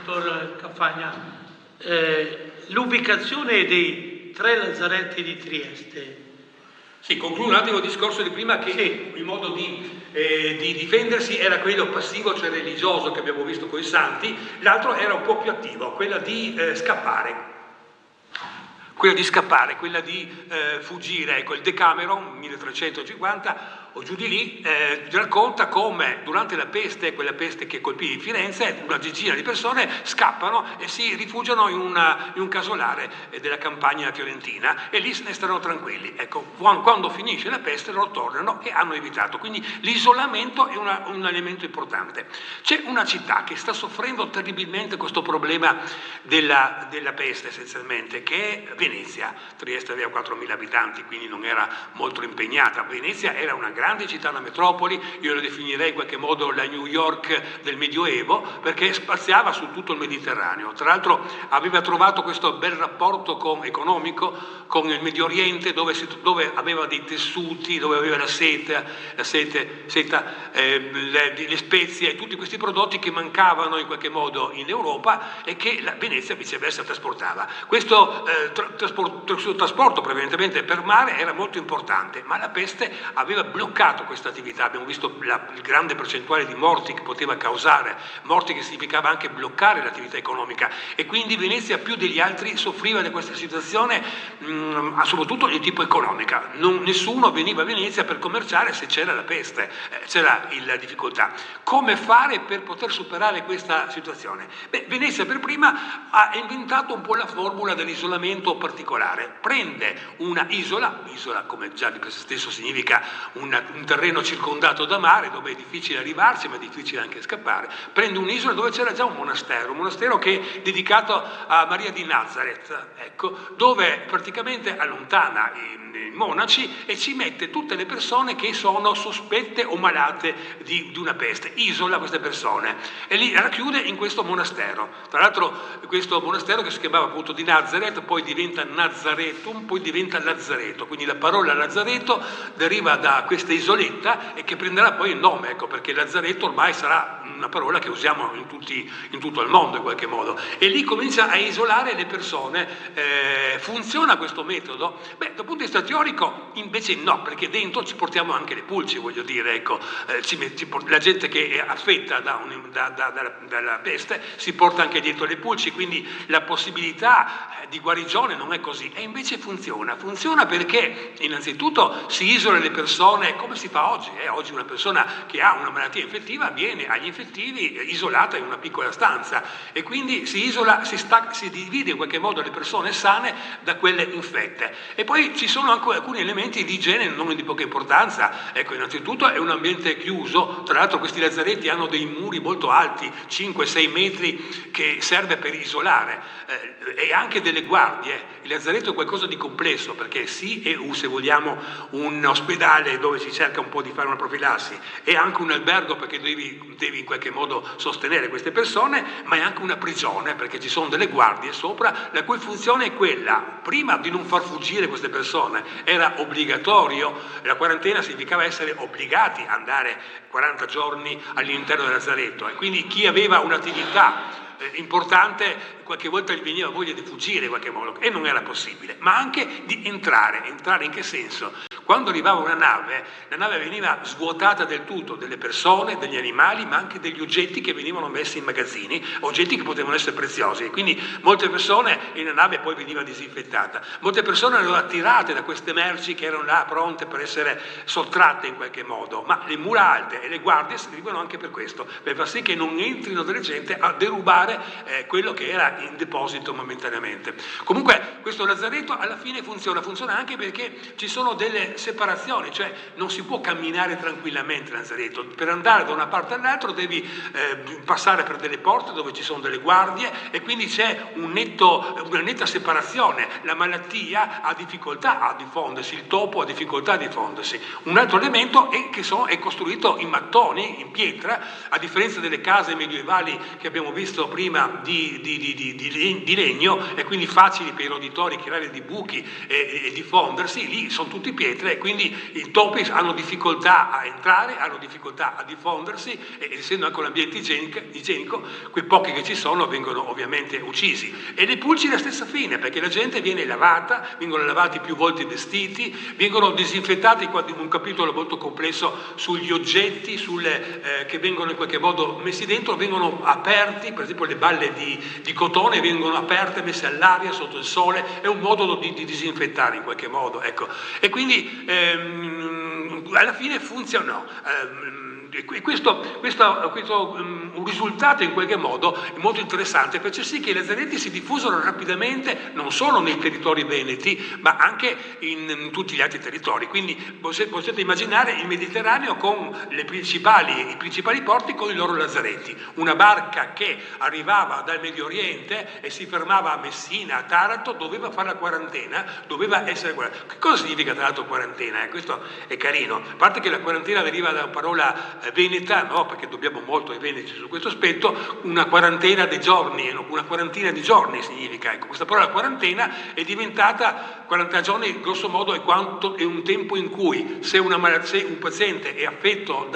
dottor Caffagna, l'ubicazione dei 3 lazzaretti di Trieste. Sì, concludo un attimo il discorso di prima, che sì, il modo di difendersi era quello passivo, cioè religioso, che abbiamo visto con i santi. L'altro era un po' più attivo, quella di scappare, quella di fuggire. Ecco, il Decameron 1350 o giù di lì, racconta come durante la peste, quella peste che colpì Firenze, una decina di persone scappano e si rifugiano in un casolare della campagna fiorentina e lì se ne stanno tranquilli. Ecco, quando finisce la peste loro tornano e hanno evitato. Quindi l'isolamento è un elemento importante. C'è una città che sta soffrendo terribilmente questo problema della peste essenzialmente, che è Venezia. Trieste aveva 4.000 abitanti, quindi non era molto impegnata. Venezia era una grande città, una metropoli, io la definirei in qualche modo la New York del Medioevo, perché spaziava su tutto il Mediterraneo. Tra l'altro aveva trovato questo bel rapporto economico con il Medio Oriente, dove aveva dei tessuti, dove aveva la seta, le spezie, tutti questi prodotti che mancavano in qualche modo in Europa e che la Venezia viceversa trasportava. Questo trasporto prevalentemente per mare era molto importante, ma la peste aveva bloccato questa attività. Abbiamo visto la grande percentuale di morti che poteva causare, morti che significava anche bloccare l'attività economica, e quindi Venezia più degli altri soffriva di questa situazione, soprattutto di tipo economica. Nessuno veniva a Venezia per commerciare se c'era la peste, c'era la difficoltà. Come fare per poter superare questa situazione? Venezia per prima ha inventato un po' la formula dell'isolamento particolare. Prende una isola come già di per sé stesso significa un terreno circondato da mare, dove è difficile arrivarci ma è difficile anche scappare. Prende un'isola dove c'era già un monastero che è dedicato a Maria di Nazareth, ecco, dove praticamente allontana i monaci e ci mette tutte le persone che sono sospette o malate di una peste, isola queste persone e li racchiude in questo monastero. Tra l'altro questo monastero, che si chiamava appunto di Nazareth, poi diventa Nazaretum, poi diventa Lazzareto, quindi la parola Lazzareto deriva da questa isoletta e che prenderà poi il nome, ecco, perché Lazzareto ormai sarà una parola che usiamo in tutto il mondo in qualche modo, e lì comincia a isolare le persone. Funziona questo metodo? Dal punto di vista teorico invece no, perché dentro ci portiamo anche le pulci, voglio dire, ecco, la gente che è affetta dalla peste si porta anche dietro le pulci, quindi la possibilità di guarigione non è così, e invece funziona perché innanzitutto si isola le persone come si fa oggi. Oggi una persona che ha una malattia infettiva viene agli infettivi isolata in una piccola stanza e quindi si isola, si divide in qualche modo le persone sane da quelle infette. E poi ci sono anche alcuni elementi di igiene non di poca importanza. Ecco, innanzitutto è un ambiente chiuso, tra l'altro questi lazzaretti hanno dei muri molto alti, 5-6 metri, che serve per isolare, e anche delle guardie. Il lazzaretto è qualcosa di complesso, perché sì è se vogliamo un ospedale dove si cerca un po' di fare una profilassi, è anche un albergo perché devi in qualche modo sostenere queste persone, ma è anche una prigione perché ci sono delle guardie sopra, la cui funzione è quella, prima di non far fuggire queste persone, era obbligatorio, la quarantena significava essere obbligati ad andare 40 giorni all'interno del lazzaretto, e quindi chi aveva un'attività importante qualche volta gli veniva voglia di fuggire in qualche modo e non era possibile, ma anche di entrare in che senso? Quando arrivava una nave, la nave veniva svuotata del tutto, delle persone, degli animali, ma anche degli oggetti che venivano messi in magazzini, oggetti che potevano essere preziosi, e quindi molte persone, e la nave poi veniva disinfettata, molte persone erano attirate da queste merci che erano là pronte per essere sottratte in qualche modo, ma le mura alte e le guardie servivano anche per questo, per far sì che non entrino delle gente a derubare quello che era in deposito momentaneamente. Comunque questo lazzaretto alla fine funziona anche perché ci sono delle separazioni, cioè non si può camminare tranquillamente in lazzaretto, per andare da una parte all'altra devi passare per delle porte dove ci sono delle guardie e quindi c'è una netta separazione, la malattia ha difficoltà a diffondersi, il topo ha difficoltà a diffondersi. Un altro elemento è che è costruito in mattoni, in pietra, a differenza delle case medievali che abbiamo visto prima di legno, e quindi facili per i roditori creare di buchi e diffondersi. Lì sono tutti pietre e quindi i topi hanno difficoltà a entrare, hanno difficoltà a diffondersi, e essendo anche un ambiente igienico, quei pochi che ci sono vengono ovviamente uccisi. E le pulci la stessa fine, perché la gente viene lavata, vengono lavati più volte i vestiti, vengono disinfettati, qua un capitolo molto complesso sugli oggetti che vengono in qualche modo messi dentro, vengono aperti, per esempio le balle di cotone vengono aperte, messe all'aria sotto il sole, è un modo di disinfettare in qualche modo, ecco. E quindi quindi alla fine funzionò. Questo un risultato in qualche modo molto interessante, fece sì che i lazaretti si diffusero rapidamente non solo nei territori veneti ma anche in tutti gli altri territori. Quindi potete immaginare il Mediterraneo con i principali porti con i loro lazaretti, una barca che arrivava dal Medio Oriente e si fermava a Messina, a Taranto, doveva fare la quarantena, doveva essere guardata. Che cosa significa tra l'altro quarantena? Questo è carino, a parte che la quarantena deriva da una parola veneta, no? Perché dobbiamo molto ai veneti su questo aspetto. Una quarantina di giorni significa, ecco, questa parola quarantena è diventata 40 giorni, grosso modo è un tempo in cui se un paziente è affetto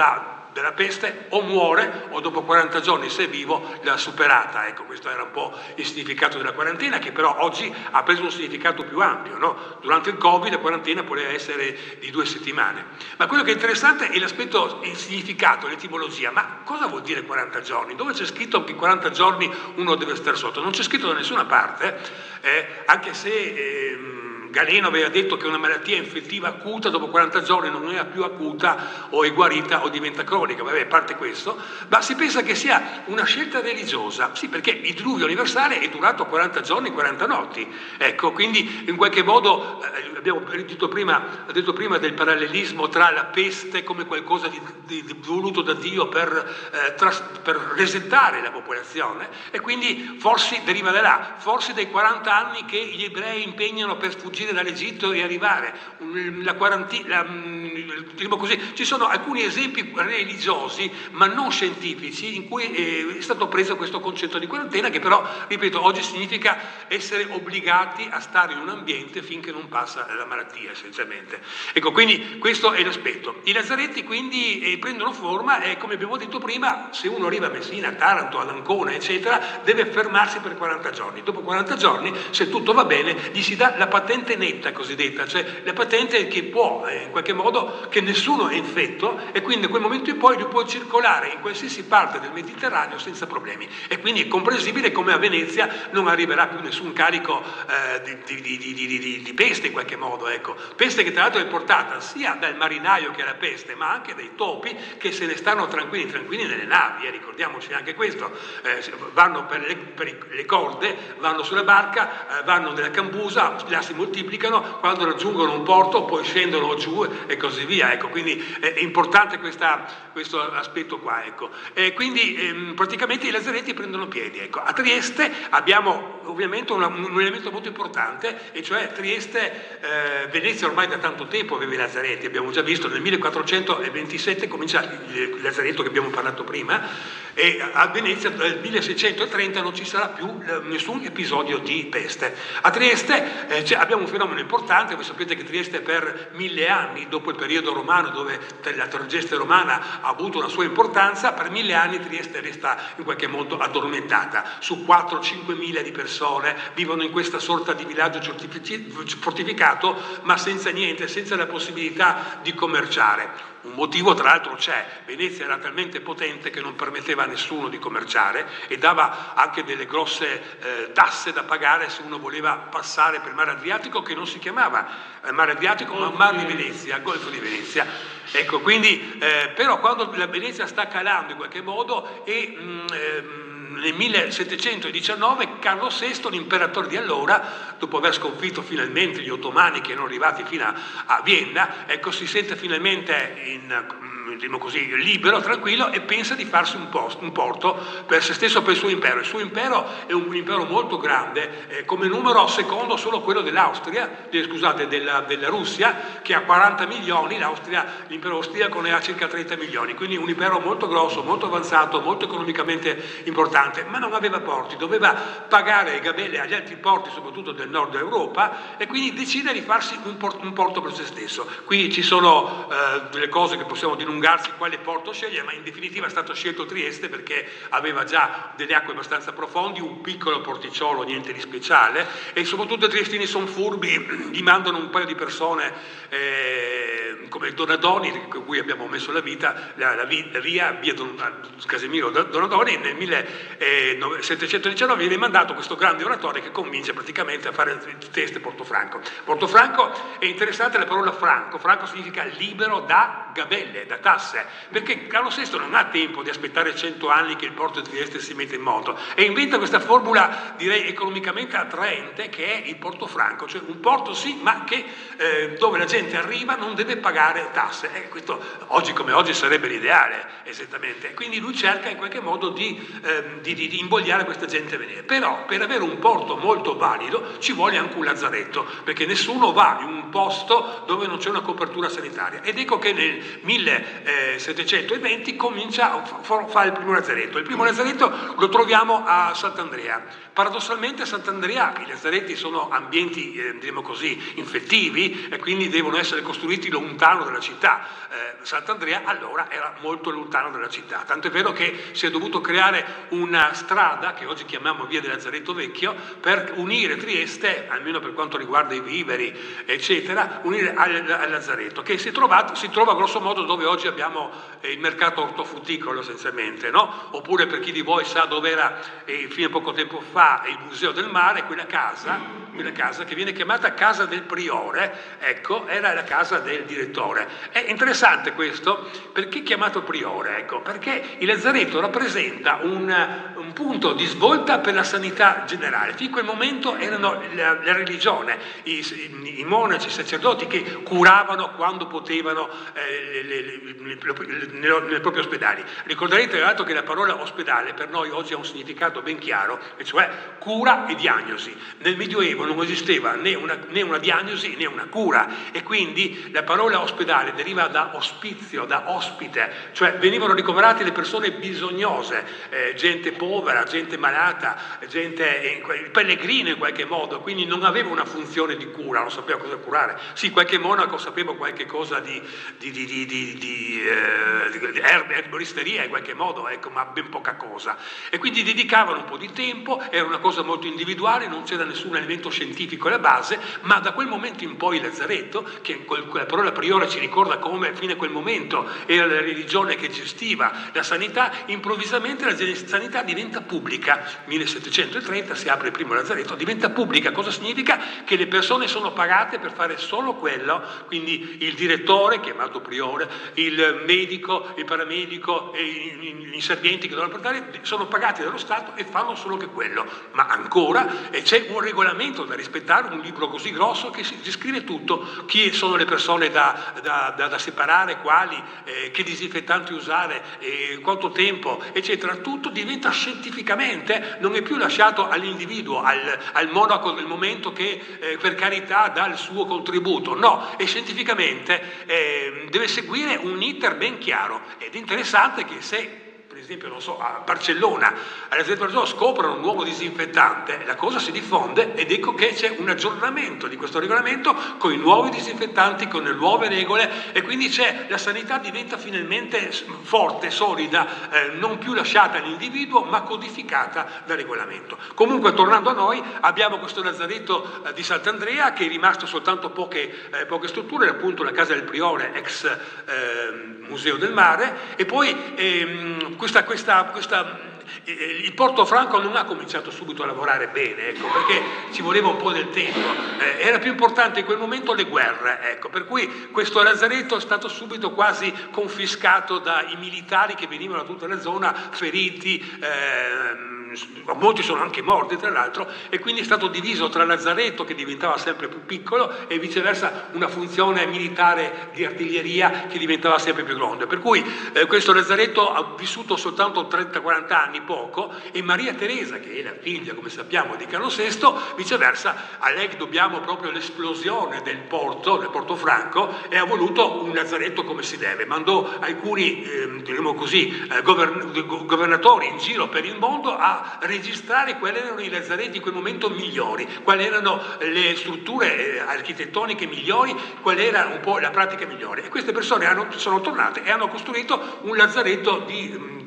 della peste o muore o dopo 40 giorni, se è vivo, l'ha superata. Ecco, questo era un po' il significato della quarantena, che però oggi ha preso un significato più ampio, no? Durante il Covid la quarantena poteva essere di 2 settimane. Ma quello che è interessante è l'aspetto, il significato, l'etimologia. Ma cosa vuol dire 40 giorni? Dove c'è scritto che 40 giorni uno deve stare sotto? Non c'è scritto da nessuna parte, anche se Galeno aveva detto che una malattia infettiva acuta dopo 40 giorni non è più acuta o è guarita o diventa cronica. Vabbè, a parte questo, ma si pensa che sia una scelta religiosa, sì, perché il diluvio universale è durato 40 giorni, 40 notti. Ecco, quindi in qualche modo abbiamo detto prima del parallelismo tra la peste come qualcosa di voluto da Dio per resettare la popolazione, e quindi forse deriva da là, forse dai 40 anni che gli ebrei impegnano per fuggire dall'Egitto e arrivare, diciamo così. Ci sono alcuni esempi religiosi ma non scientifici in cui è stato preso questo concetto di quarantena, che però, ripeto, oggi significa essere obbligati a stare in un ambiente finché non passa la malattia, essenzialmente. Ecco, quindi questo è l'aspetto. I lazaretti quindi prendono forma e, come abbiamo detto prima, se uno arriva a Messina, a Taranto, ad Ancona, eccetera, deve fermarsi per 40 giorni. Dopo 40 giorni, se tutto va bene, gli si dà la patente netta cosiddetta, cioè la patente che può, in qualche modo, che nessuno è infetto, e quindi da quel momento in poi lui può circolare in qualsiasi parte del Mediterraneo senza problemi. E quindi è comprensibile come a Venezia non arriverà più nessun carico di peste, in qualche modo, ecco. Peste che tra l'altro è portata sia dal marinaio che alla peste, ma anche dai topi che se ne stanno tranquilli nelle navi, ricordiamoci anche questo. Vanno per le corde, vanno sulla barca, vanno nella cambusa, là si moltiplicano, quando raggiungono un porto poi scendono giù e così via, ecco. Quindi è importante questo aspetto qua, ecco. Quindi praticamente i lazaretti prendono piedi, ecco. A Trieste abbiamo ovviamente un elemento molto importante, e cioè Trieste, Venezia ormai da tanto tempo aveva i lazaretti, abbiamo già visto nel 1427 comincia il lazaretto che abbiamo parlato prima, e a Venezia dal 1630 non ci sarà più nessun episodio di peste. A Trieste abbiamo un fenomeno importante. Voi sapete che Trieste per 1000 anni, dopo il periodo romano dove la Tergeste romana ha avuto una sua importanza, per 1000 anni Trieste resta in qualche modo addormentata. Su 4-5 mila di persone vivono in questa sorta di villaggio fortificato, ma senza niente, senza la possibilità di commerciare. Un motivo tra l'altro c'è: Venezia era talmente potente che non permetteva a nessuno di commerciare e dava anche delle grosse tasse da pagare se uno voleva passare per il mare Adriatico, che non si chiamava mare Adriatico ma Mar di Venezia, Golfo di Venezia. Ecco, quindi però quando la Venezia sta calando in qualche modo nel 1719 Carlo VI, l'imperatore di allora, dopo aver sconfitto finalmente gli ottomani che erano arrivati fino a Vienna, ecco, si sente finalmente diciamo così, libero, tranquillo, e pensa di farsi un porto per se stesso, per il suo impero. Il suo impero è un impero molto grande, come numero secondo solo quello della Russia, che ha 40 milioni, l'impero austriaco ne ha circa 30 milioni, quindi un impero molto grosso, molto avanzato, molto economicamente importante, ma non aveva porti, doveva pagare gabelle agli altri porti, soprattutto del nord Europa, e quindi decide di farsi un porto per se stesso. Qui ci sono delle cose che possiamo dilungarsi quale porto scegliere, ma in definitiva è stato scelto Trieste perché aveva già delle acque abbastanza profondi, un piccolo porticciolo, niente di speciale, e soprattutto i triestini sono furbi, gli mandano un paio di persone come Donadoni, con cui abbiamo messo la vita, la via Casimiro Donadoni, nel 1719 viene mandato questo grande oratore che comincia praticamente a fare teste Portofranco. Portofranco è interessante la parola franco. Franco significa libero da gabelle, da tasse, perché Carlo VI non ha tempo di aspettare 100 anni che il porto di Trieste si mette in moto e inventa questa formula, direi, economicamente attraente, che è il Portofranco, cioè un porto sì, ma che dove la gente arriva non deve pagare tasse. Questo oggi come oggi sarebbe l'ideale, esattamente. Quindi lui cerca in qualche modo di invogliare questa gente a venire. Però per avere un porto molto valido ci vuole anche un lazzaretto, perché nessuno va in un posto dove non c'è una copertura sanitaria. Ed ecco che nel 1720 comincia a fare il primo lazzaretto. Il primo lazzaretto lo troviamo a Sant'Andrea. Paradossalmente a Sant'Andrea i lazzaretti sono ambienti, diremo così, infettivi e quindi devono essere costruiti lontano dalla città. Sant'Andrea allora era molto lontano dalla città, tanto è vero che si è dovuto creare una strada che oggi chiamiamo via del Lazzaretto Vecchio per unire Trieste, almeno per quanto riguarda i viveri eccetera, unire al Lazzaretto, che si trova grosso modo dove oggi abbiamo il mercato ortofrutticolo essenzialmente, no? Oppure per chi di voi sa dove era fino a poco tempo fa il Museo del Mare, quella casa che viene chiamata Casa del Priore, ecco, era la casa del direttore. È interessante questo, perché chiamato Priore? Ecco, perché il lazzaretto rappresenta un punto di svolta per la sanità generale. Fino a quel momento erano la religione, i monaci, i sacerdoti che curavano quando potevano nei propri ospedali. Ricorderete tra l'altro che la parola ospedale per noi oggi ha un significato ben chiaro, e cioè cura e diagnosi. Nel Medioevo non esisteva né una diagnosi né una cura e quindi la parola ospedale deriva da ospizio, da ospite, cioè venivano ricoverate le persone bisognose, gente povera, gente malata, gente pellegrina in qualche modo, quindi non aveva una funzione di cura, non sapeva cosa curare. Sì, qualche monaco sapeva qualche cosa di erboristeria in qualche modo, ecco, ma ben poca cosa. E quindi dedicavano un po' di tempo, era una cosa molto individuale, non c'era nessun elemento scientifico alla base, ma da quel momento in poi il lazzaretto, che quella parola priore ci ricorda come fino a quel momento era la religione che gestiva la sanità, improvvisamente la sanità diventa pubblica. 1730 si apre il primo lazzaretto, diventa pubblica. Cosa significa? Che le persone sono pagate per fare solo quello, quindi il direttore, chiamato priore, il medico, il paramedico e gli inservienti che devono portare sono pagati dallo Stato e fanno solo che quello. Ma ancora c'è un regolamento da rispettare, un libro così grosso che si descrive tutto: chi sono le persone da separare, quali, che disinfettanti usare, quanto tempo, eccetera. Tutto diventa scientificamente, non è più lasciato all'individuo, al monaco del momento che per carità dà il suo contributo, no, e scientificamente deve seguire un iter ben chiaro. Ed è interessante che se per esempio, non so, a Barcellona, scoprono un nuovo disinfettante, la cosa si diffonde ed ecco che c'è un aggiornamento di questo regolamento con i nuovi disinfettanti, con le nuove regole e quindi la sanità diventa finalmente forte, solida, non più lasciata all'individuo ma codificata dal regolamento. Comunque, tornando a noi, abbiamo questo lazzaretto di Sant'Andrea che è rimasto soltanto poche strutture, appunto la casa del priore, ex Museo del Mare, e poi il Portofranco non ha cominciato subito a lavorare bene, ecco, perché ci voleva un po' del tempo, era più importante in quel momento le guerre, ecco, per cui questo lazzaretto è stato subito quasi confiscato dai militari che venivano da tutta la zona, feriti, molti sono anche morti tra l'altro, e quindi è stato diviso tra lazzaretto che diventava sempre più piccolo e viceversa una funzione militare di artiglieria che diventava sempre più grande, per cui questo lazzaretto ha vissuto soltanto 30-40 anni, poco, e Maria Teresa, che è la figlia, come sappiamo, di Carlo VI, viceversa, a lei dobbiamo proprio l'esplosione del Portofranco, e ha voluto un lazzaretto come si deve, mandò alcuni diremo così, governatori in giro per il mondo a registrare quali erano i lazzaretti in quel momento migliori, quali erano le strutture architettoniche migliori, qual era un po' la pratica migliore. E queste persone sono tornate e hanno costruito un lazzaretto di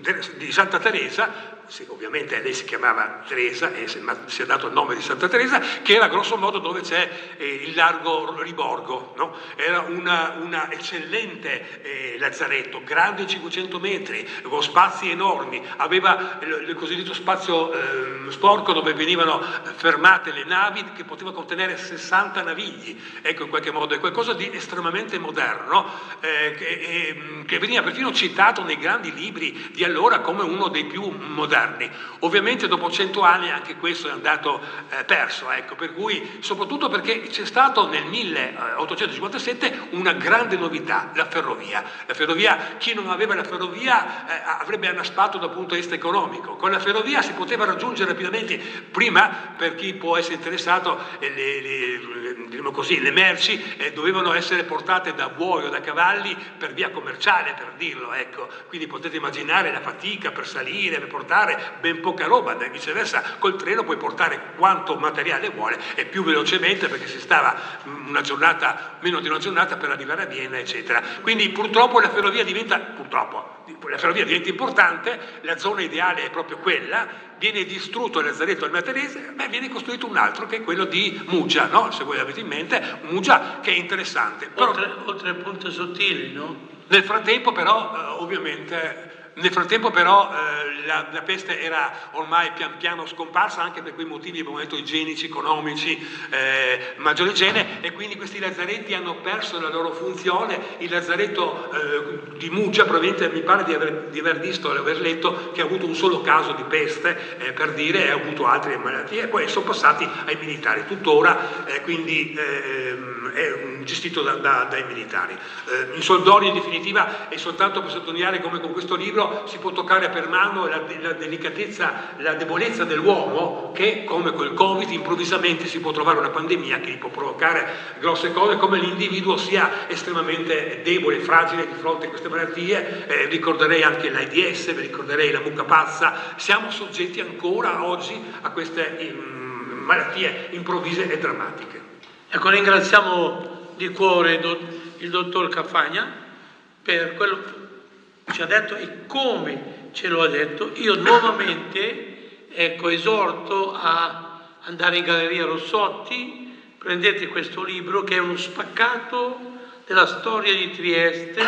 Santa Teresa, ovviamente lei si chiamava Teresa, ma si è dato il nome di Santa Teresa, che era grosso modo dove c'è il largo Riborgo, no? Era una eccellente lazzaretto, grande 500 metri, con spazi enormi, aveva il cosiddetto spazio sporco dove venivano fermate le navi, che poteva contenere 60 navigli. Ecco, in qualche modo è qualcosa di estremamente moderno, che veniva perfino citato nei grandi libri di allora come uno dei più moderni. Ovviamente dopo 100 anni anche questo è andato perso, ecco, per cui, soprattutto perché c'è stato nel 1857 una grande novità, la ferrovia. La ferrovia, chi non aveva la ferrovia avrebbe annaspato dal punto di vista economico. Con la ferrovia si poteva raggiungere rapidamente, prima, per chi può essere interessato, diciamo così, le merci dovevano essere portate da buoi o da cavalli per via commerciale, per dirlo, ecco. Quindi potete immaginare la fatica per salire, per portare ben poca roba, viceversa col treno puoi portare quanto materiale vuole e più velocemente, perché si stava meno di una giornata per arrivare a Vienna, eccetera. Quindi purtroppo la ferrovia diventa importante, la zona ideale è proprio quella, viene distrutto il lazzaretto del Materese, ma viene costruito un altro che è quello di Muggia, no? Se voi avete in mente, Muggia, che è interessante. Però, oltre al Ponte Sottile, no? Nel frattempo però, la peste era ormai pian piano scomparsa, anche per quei motivi, abbiamo detto, igienici, economici, maggiore igiene, e quindi questi lazzaretti hanno perso la loro funzione. Il lazzaretto di Muggia, probabilmente mi pare di aver visto, di aver letto, che ha avuto un solo caso di peste, per dire, e ha avuto altre malattie, e poi sono passati ai militari, tuttora, quindi è gestito dai militari. In soldoni, in definitiva, è soltanto per sottolineare come con questo libro si può toccare per mano la delicatezza, la debolezza dell'uomo, che come col Covid improvvisamente si può trovare una pandemia che gli può provocare grosse cose, come l'individuo sia estremamente debole, fragile di fronte a queste malattie. Ricorderei anche l'AIDS, ricorderei la mucca pazza. Siamo soggetti ancora oggi a queste malattie improvvise e drammatiche. Ecco, ringraziamo di cuore il dottor Cafagna per quello che ci ha detto e come ce lo ha detto. Io nuovamente, ecco, esorto a andare in Galleria Rossotti, prendete questo libro che è uno spaccato della storia di Trieste,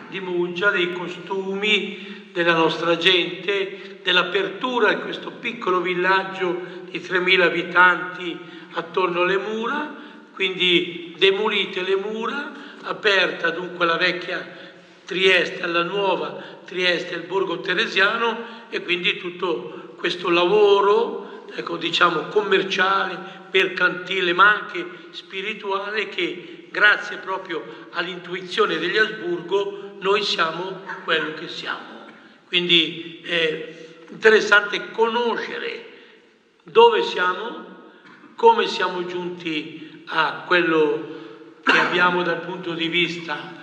di Muggia, dei costumi della nostra gente, dell'apertura di questo piccolo villaggio di 3.000 abitanti attorno alle mura. Quindi demolite le mura, aperta dunque la vecchia Trieste alla nuova Trieste, il borgo teresiano, e quindi tutto questo lavoro, ecco, diciamo commerciale, mercantile, ma anche spirituale, che grazie proprio all'intuizione degli Asburgo noi siamo quello che siamo. Quindi è interessante conoscere dove siamo, come siamo giunti a quello che abbiamo dal punto di vista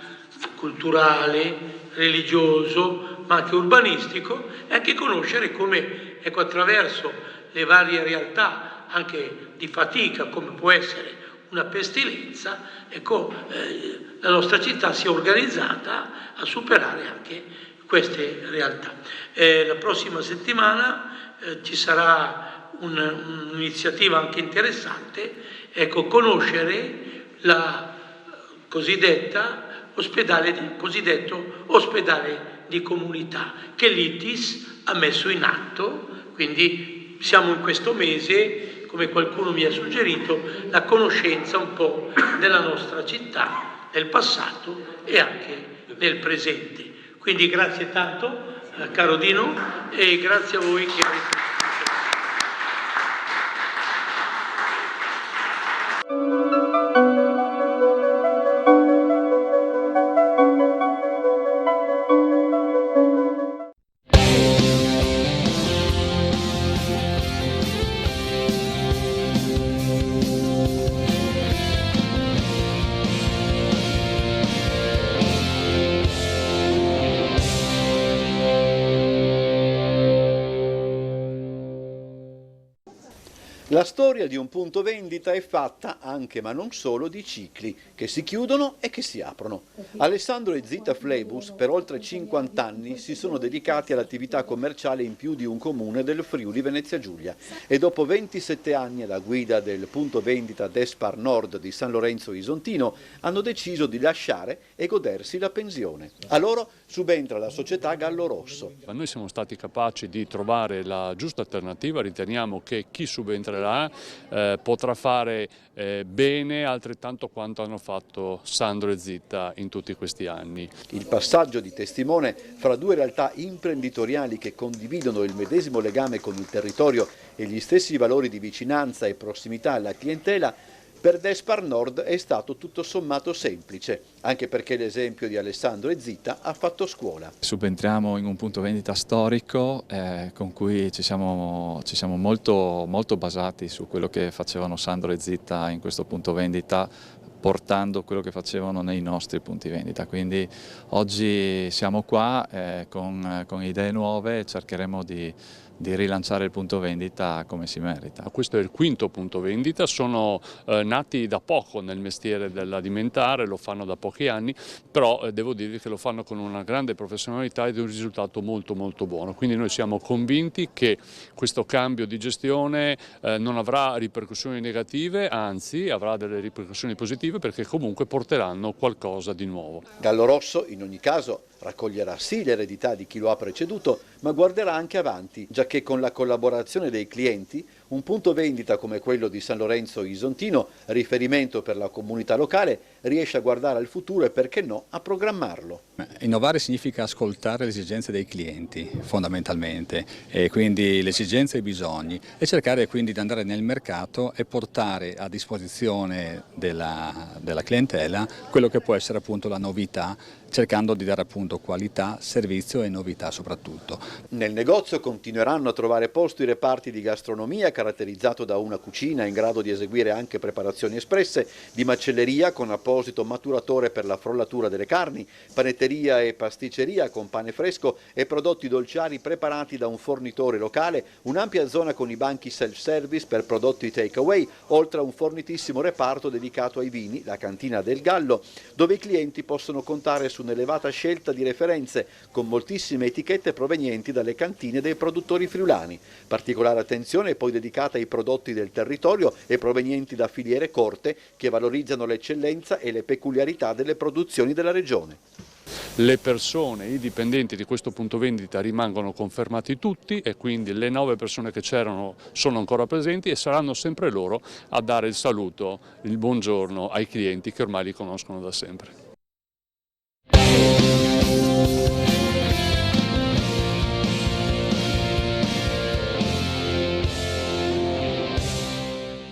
culturale, religioso, ma anche urbanistico, e anche conoscere come, ecco, attraverso le varie realtà anche di fatica, come può essere una pestilenza, ecco, la nostra città si è organizzata a superare anche queste realtà. La prossima settimana ci sarà un'iniziativa anche interessante, ecco, conoscere la cosiddetto ospedale di comunità che l'ITIS ha messo in atto. Quindi siamo in questo mese, come qualcuno mi ha suggerito, la conoscenza un po' della nostra città, nel passato e anche nel presente. Quindi grazie tanto, caro Dino, e grazie a voi che avete La storia di un punto vendita è fatta anche ma non solo di cicli che si chiudono e che si aprono. Alessandro e Zita Fleibus per oltre 50 anni si sono dedicati all'attività commerciale in più di un comune del Friuli Venezia Giulia e dopo 27 anni alla guida del punto vendita Despar Nord di San Lorenzo Isontino hanno deciso di lasciare e godersi la pensione. A loro subentra la società Gallo Rosso. Noi siamo stati capaci di trovare la giusta alternativa, riteniamo che chi subentrerà potrà fare bene altrettanto quanto hanno fatto Sandro e Zita in tutti questi anni. Il passaggio di testimone fra due realtà imprenditoriali che condividono il medesimo legame con il territorio e gli stessi valori di vicinanza e prossimità alla clientela per Despar Nord è stato tutto sommato semplice, anche perché l'esempio di Alessandro e Zita ha fatto scuola. Subentriamo in un punto vendita storico con cui ci siamo molto basati su quello che facevano Sandro e Zita in questo punto vendita, portando quello che facevano nei nostri punti vendita. Quindi oggi siamo qua con idee nuove e cercheremo di rilanciare il punto vendita come si merita. Questo è il quinto punto vendita, sono nati da poco nel mestiere dell'alimentare, lo fanno da pochi anni, però devo dirvi che lo fanno con una grande professionalità ed un risultato molto buono. Quindi noi siamo convinti che questo cambio di gestione non avrà ripercussioni negative, anzi avrà delle ripercussioni positive perché comunque porteranno qualcosa di nuovo. Gallo Rosso in ogni caso raccoglierà sì l'eredità di chi lo ha preceduto, ma guarderà anche avanti, già che con la collaborazione dei clienti un punto vendita come quello di San Lorenzo Isontino, riferimento per la comunità locale, riesce a guardare al futuro e perché no a programmarlo. Innovare significa ascoltare le esigenze dei clienti fondamentalmente, e quindi le esigenze e i bisogni, e cercare quindi di andare nel mercato e portare a disposizione della clientela quello che può essere appunto la novità, cercando di dare appunto qualità, servizio e novità soprattutto. Nel negozio continueranno a trovare posto i reparti di gastronomia caratterizzato da una cucina in grado di eseguire anche preparazioni espresse, di macelleria con apposito maturatore per la frollatura delle carni, panetteria e pasticceria con pane fresco e prodotti dolciari preparati da un fornitore locale, un'ampia zona con i banchi self-service per prodotti take-away, oltre a un fornitissimo reparto dedicato ai vini, la cantina del Gallo, dove i clienti possono contare su un'elevata scelta di referenze con moltissime etichette provenienti dalle cantine dei produttori friulani. Particolare attenzione è poi dedicata ai prodotti del territorio e provenienti da filiere corte che valorizzano l'eccellenza e le peculiarità delle produzioni della regione. Le persone, i dipendenti di questo punto vendita rimangono confermati tutti e quindi le 9 persone che c'erano sono ancora presenti e saranno sempre loro a dare il saluto, il buongiorno ai clienti che ormai li conoscono da sempre.